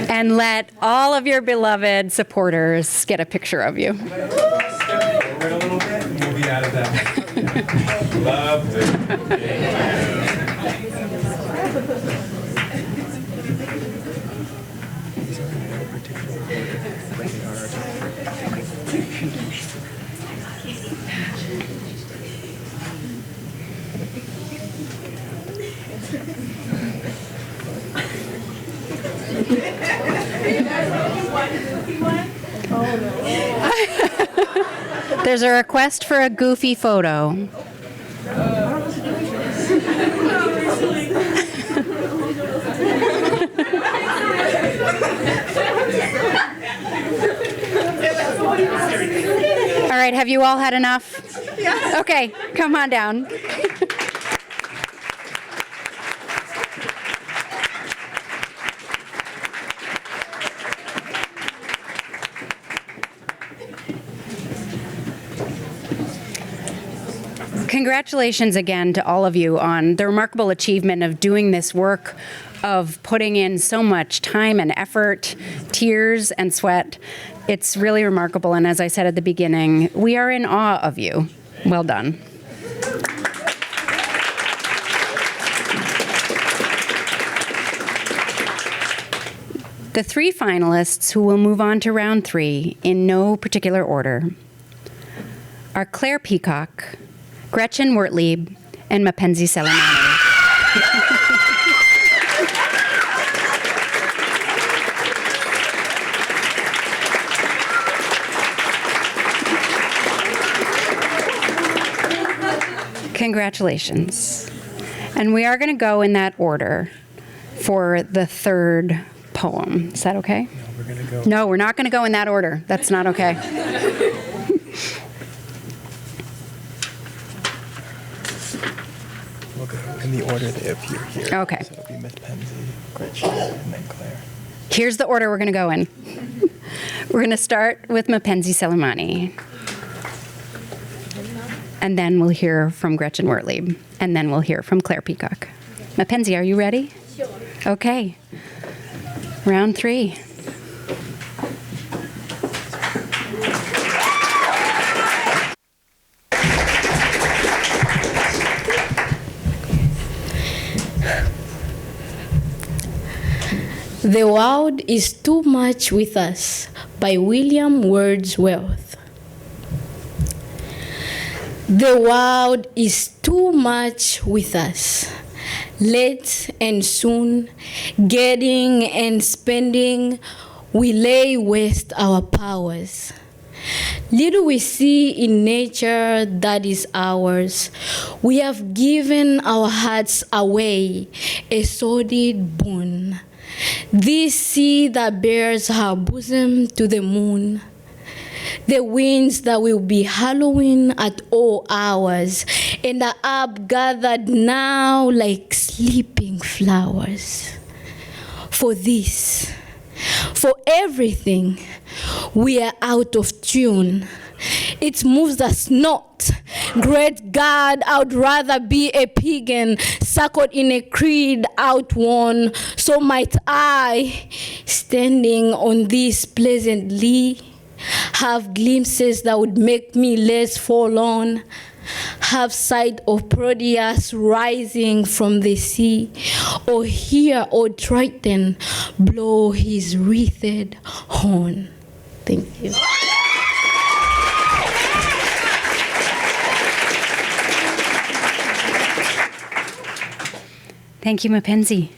and let all of your beloved supporters get a picture of you.
Over it a little bit, and we'll be out of that. Loved it.
There's a request for a goofy photo. All right, have you all had enough? Okay, come on down. Congratulations again to all of you on the remarkable achievement of doing this work, of putting in so much time and effort, tears and sweat. It's really remarkable, and as I said at the beginning, we are in awe of you. Well done. The 3 finalists who will move on to round 3 in no particular order are Claire Peacock, Gretchen Wertlieb, and Mackenzie Selemani. Congratulations. And we are going to go in that order for the third poem. Is that okay? No, we're not going to go in that order. That's not okay.
We'll go in the order they appear here.
Okay.
So it'll be Miss Penzie, Gretchen, and then Claire.
Here's the order we're going to go in. We're going to start with Mackenzie Selemani. And then we'll hear from Gretchen Wertlieb. And then we'll hear from Claire Peacock. Mackenzie, are you ready? Sure. Okay. Round 3.
The World is Too Much With Us by William Wordsworth. The world is too much with us. Late and soon, getting and spending, we lay waste our powers. Little we see in nature that is ours. We have given our hearts away, a sordid boon. This sea that bears her bosom to the moon. The winds that will be hallowing at all hours, and are up gathered now like sleeping flowers. For this, for everything, we are out of tune. It moves us not. Great God, I'd rather be a pagan, circled in a creed outworn. So might I, standing on this pleasantly, have glimpses that would make me less forlorn, have sight of Proteus rising from the sea, or hear old Triton blow his wreathed horn. Thank you.
Thank you, Mackenzie.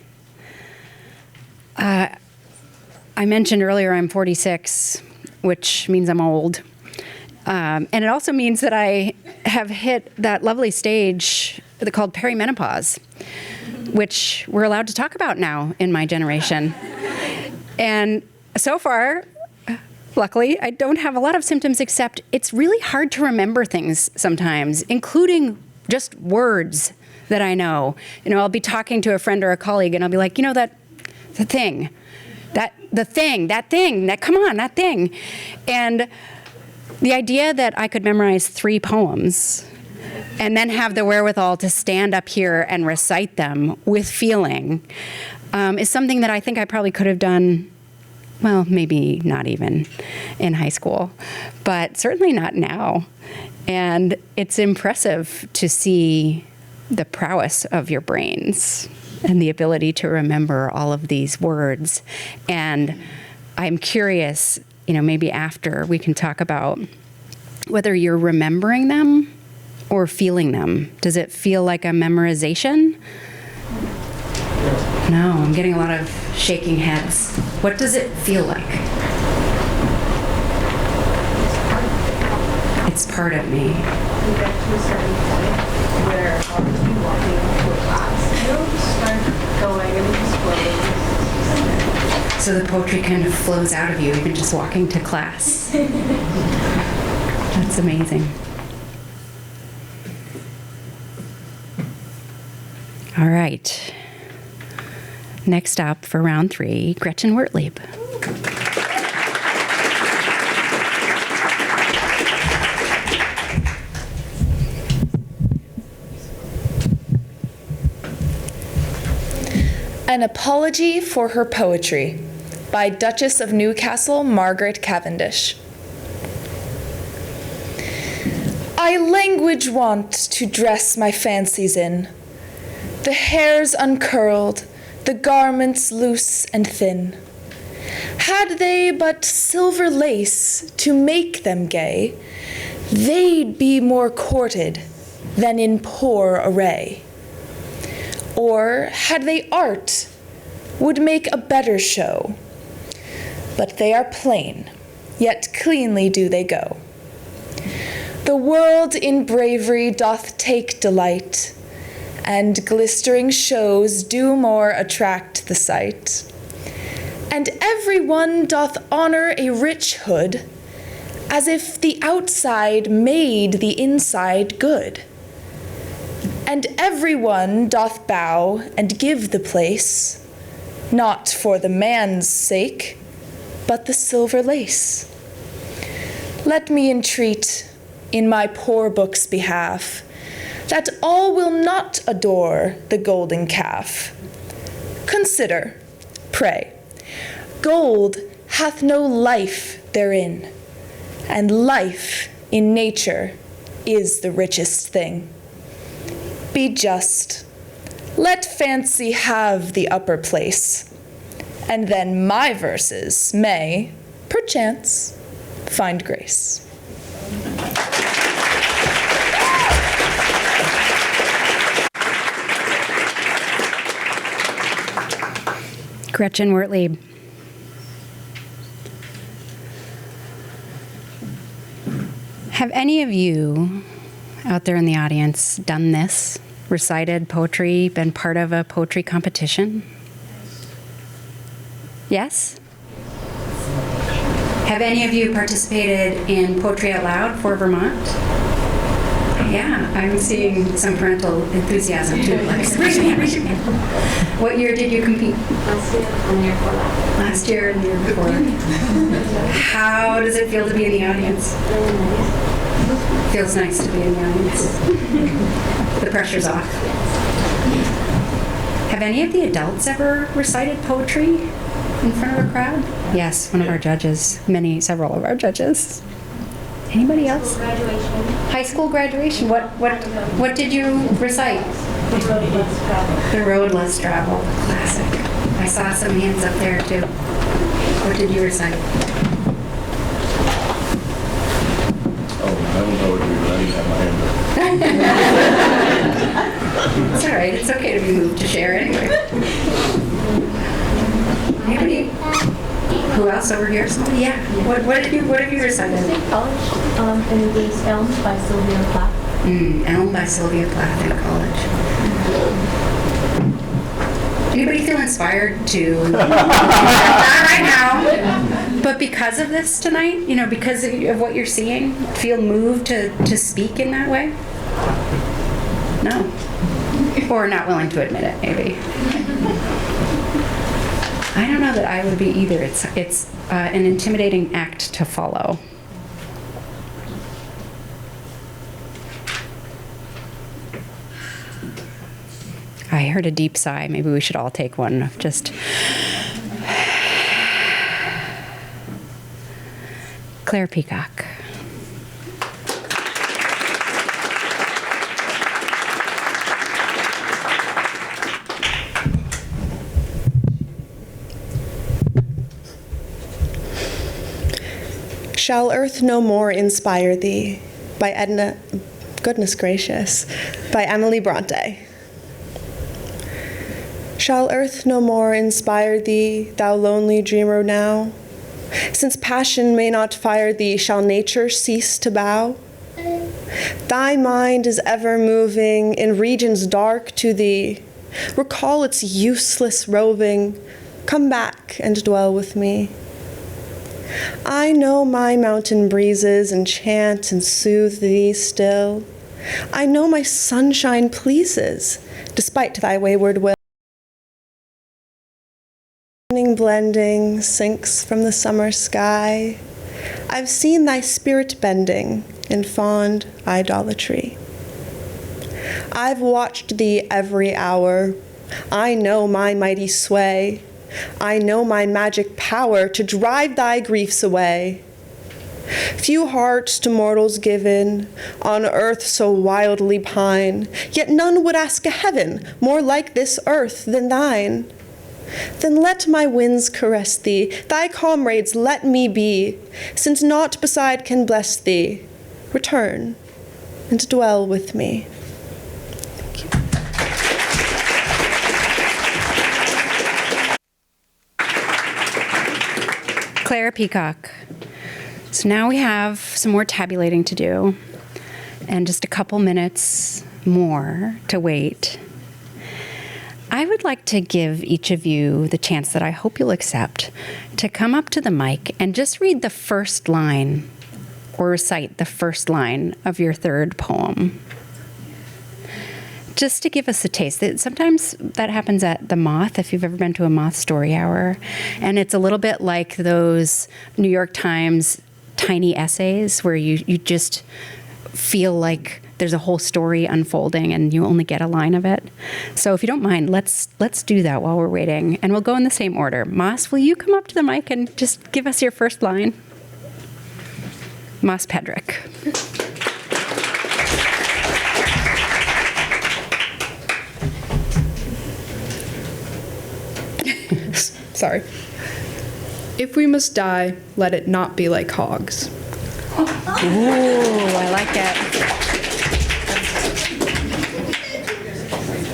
I mentioned earlier I'm 46, which means I'm old. And it also means that I have hit that lovely stage called perimenopause, which we're allowed to talk about now in my generation. And so far, luckily, I don't have a lot of symptoms, except it's really hard to remember things sometimes, including just words that I know. You know, I'll be talking to a friend or a colleague, and I'll be like, come on, that thing. And the idea that I could memorize 3 poems and then have the wherewithal to stand up here and recite them with feeling is something that I think I probably could have done, well, maybe not even in high school, but certainly not now. And it's impressive to see the prowess of your brains and the ability to remember all of these words. And I'm curious, maybe after we can talk about whether you're remembering them or feeling them. Does it feel like a memorization? No, I'm getting a lot of shaking heads. What does it feel like? It's part of me.
You get to a certain point where I'll just be walking into a class. It'll just start going and just flowing.
So the poetry kind of flows out of you, even just walking to class. That's amazing. All right. Next up for round 3, Gretchen Wertlieb.
An Apology for Her Poetry by Duchess of Newcastle, Margaret Cavendish. I language want to dress my fancies in, the hairs uncurled, the garments loose and thin. Had they but silver lace to make them gay, they'd be more courted than in poor array. Or had they art, would make a better show. But they are plain, yet cleanly do they go. The world in bravery doth take delight, and glistering shows do more attract the sight. And every one doth honor a rich hood, as if the outside made the inside good. And every one doth bow and give the place, not for the man's sake, but the silver lace. Let me entreat, in my poor book's behalf, that all will not adore the golden calf. Consider, pray, gold hath no life therein, and life in nature is the richest thing. Be just, let fancy have the upper place, and then my verses may, perchance, find grace.
Gretchen Wortley. Have any of you out there in the audience done this? Recited poetry, been part of a poetry competition? Yes? Have any of you participated in Poetry Out Loud for Vermont? Yeah, I'm seeing some parental enthusiasm too. Like, raise your hand, raise your hand. What year did you compete?
Last year and the year before that.
Last year and the year before. How does it feel to be in the audience?
Really nice.
Feels nice to be in the audience. The pressure's off. Have any of the adults ever recited poetry in front of a crowd? Yes, one of our judges, several of our judges. Anybody else?
Graduation.
High school graduation. What did you recite?
The road less traveled.
The Road Less Traveled. Classic. I saw some hands up there too. What did you recite?
I don't know what you're doing. I didn't have my hand up.
It's all right. It's okay to be moved to share anyway. Anybody? Who else over here? Somebody? Yeah. What have you recited?
College, and it was Elm by Sylvia Plath.
Elm by Sylvia Plath in college. Anybody feel inspired to? Not right now. But because of this tonight, because of what you're seeing, feel moved to speak in that way? No. Or not willing to admit it, maybe. I don't know that I would be either. It's an intimidating act to follow. I heard a deep sigh. Maybe we should all take one of just... Claire Peacock.
Shall Earth No More Inspire Thee by goodness gracious, by Emily Bronte. Shall earth no more inspire thee, thou lonely dreamer now? Since passion may not fire thee, shall nature cease to bow? Thy mind is ever moving in regions dark to thee. Recall its useless roving, come back and dwell with me. I know my mountain breezes enchant and soothe thee still. I know my sunshine pleases, despite thy wayward will. Morning blending sinks from the summer sky. I've seen thy spirit bending in fond idolatry. I've watched thee every hour. I know my mighty sway. I know my magic power to drive thy griefs away. Few hearts to mortals given, on earth so wildly pine, yet none would ask a heaven more like this earth than thine. Then let my winds caress thee, thy comrades let me be, since naught beside can bless thee. return and dwell with me.
Claire Peacock. So now we have some more tabulating to do and just a couple minutes more to wait. I would like to give each of you the chance that I hope you'll accept to come up to the mic and just read the first line or recite the first line of your third poem. Just to give us a taste. Sometimes that happens at the Moth, if you've ever been to a Moth story hour. And it's a little bit like those New York Times tiny essays where you just feel like there's a whole story unfolding and you only get a line of it. So if you don't mind, let's do that while we're waiting. And we'll go in the same order. Moss, will you come up to the mic and just give us your first line? Moss Pedrick.
Sorry. If we must die, let it not be like hogs.
Ooh, I like it.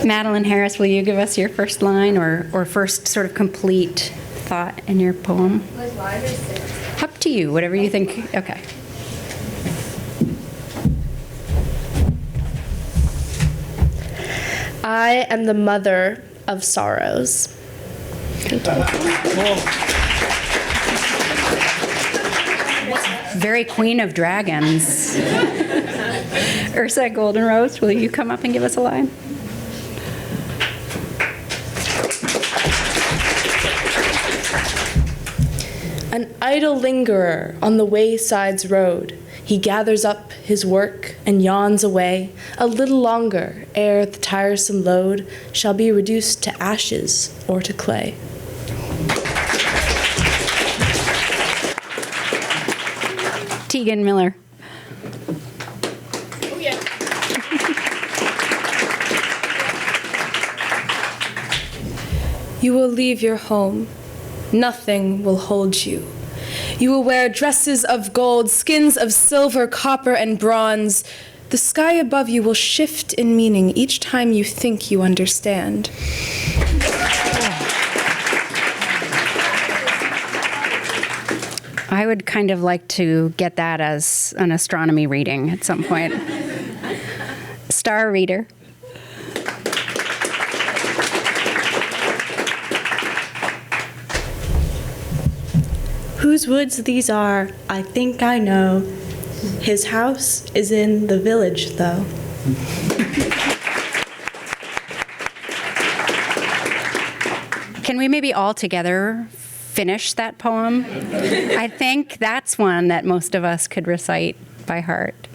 Madeline Harris, will you give us your first line or first sort of complete thought in your poem? Up to you, whatever you think. Okay.
I am the mother of sorrows.
Very Queen of Dragons. Ursa Golden Rose, will you come up and give us a line?
An idle lingerer on the wayside's road, he gathers up his work and yawns away a little longer ere the tiresome load shall be reduced to ashes or to clay.
Tegan Miller.
Oh, yeah.
You will leave your home. Nothing will hold you. You will wear dresses of gold, skins of silver, copper, and bronze. The sky above you will shift in meaning each time you think you understand.
I would kind of like to get that as an astronomy reading at some point. Star Reader.
Whose woods these are, I think I know. His house is in the village, though.
Can we maybe all together finish that poem? I think that's one that most of us could recite by heart.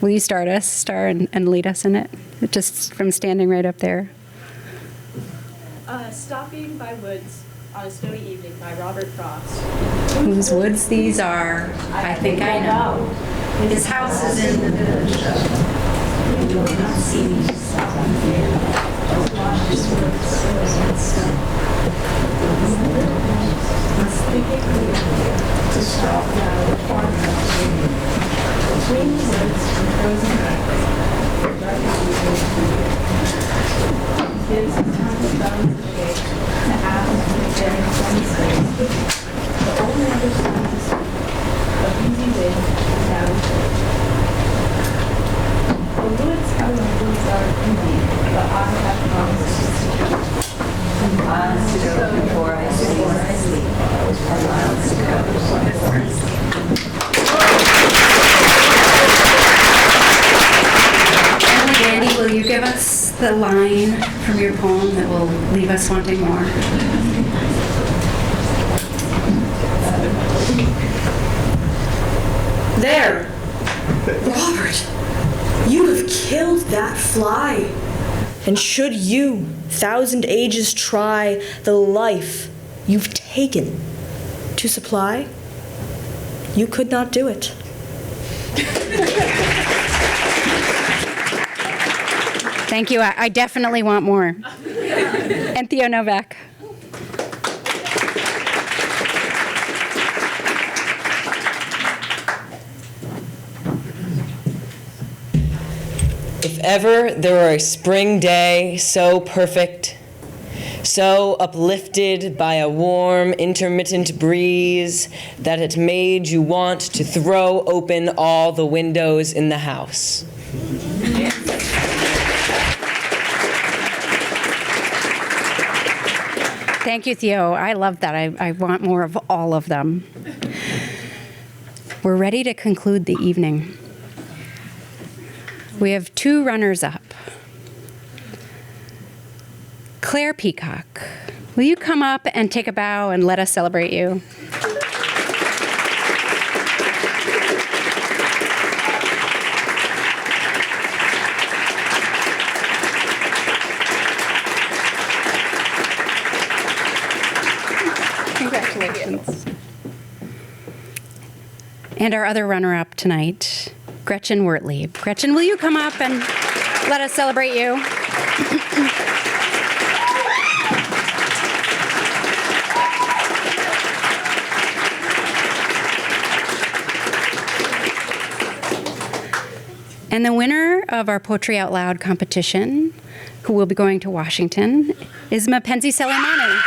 Will you start us, Star, and lead us in it? Just from standing right up there.
Stopping by Woods on a Snowy Evening by Robert Frost.
Whose woods these are, I think I know. His house is in the village. You will not see me stop on here. Watch his woods and snow. Must think it clear to stop now the farmhouse. Between the woods and frozen ice, dark gives the time of bones a shape to ask the dead from space. The only other sound to speak of easy wind and down the woods are my woods are indeed, but I have promised to see. Miles to go before I sleep. And miles to go before I sleep. Danny, will you give us the line from your poem that will leave us wanting more?
There! Robert! You have killed that fly! And should you, 1,000 ages try the life you've taken to supply, you could not do it.
Thank you. I definitely want more. And Theo Novak.
If ever there were a spring day so perfect, so uplifted by a warm, intermittent breeze that it made you want to throw open all the windows in the house.
Thank you, Theo. I love that. I want more of all of them. We're ready to conclude the evening. We have 2 runners-up. Claire Peacock, will you come up and take a bow and let us celebrate you? Congratulations. And our other runner-up tonight, Gretchen Wertlieb. Gretchen, will you come up and let us celebrate you? And the winner of our Poetry Out Loud competition, who will be going to Washington, is Mapenzi Selemani.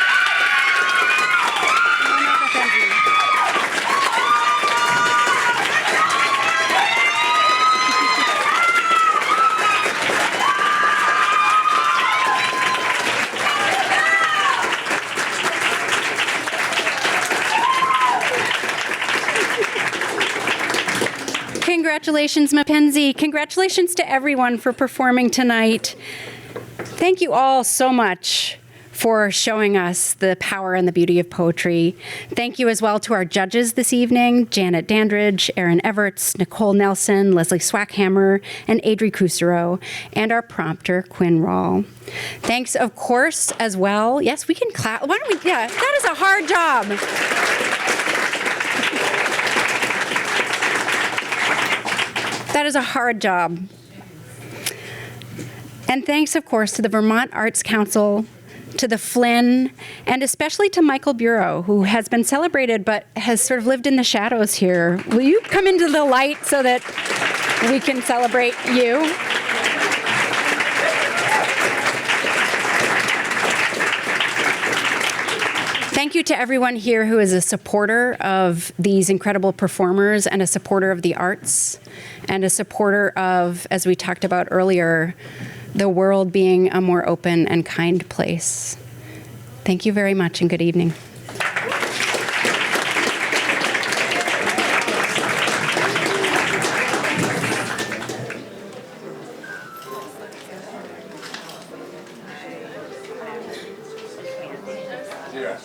Congratulations, Mapenzi. Congratulations to everyone for performing tonight. Thank you all so much for showing us the power and the beauty of poetry. Thank you as well to our judges this evening, Janet Dandridge, Erin Everts, Nicole Nelson, Leslie Swackhammer, and Adri Kusero, and our prompter, Quinn Rawl. Thanks, of course, as well. Yes, we can clap. Why don't we? Yeah, that is a hard job. That is a hard job. And thanks, of course, to the Vermont Arts Council, to the Flynn, and especially to Michael Bureau, who has been celebrated but has sort of lived in the shadows here. Will you come into the light so that we can celebrate you? Thank you to everyone here who is a supporter of these incredible performers and a supporter of the arts and a supporter of, as we talked about earlier, the world being a more open and kind place. Thank you very much and good evening.
Yeah.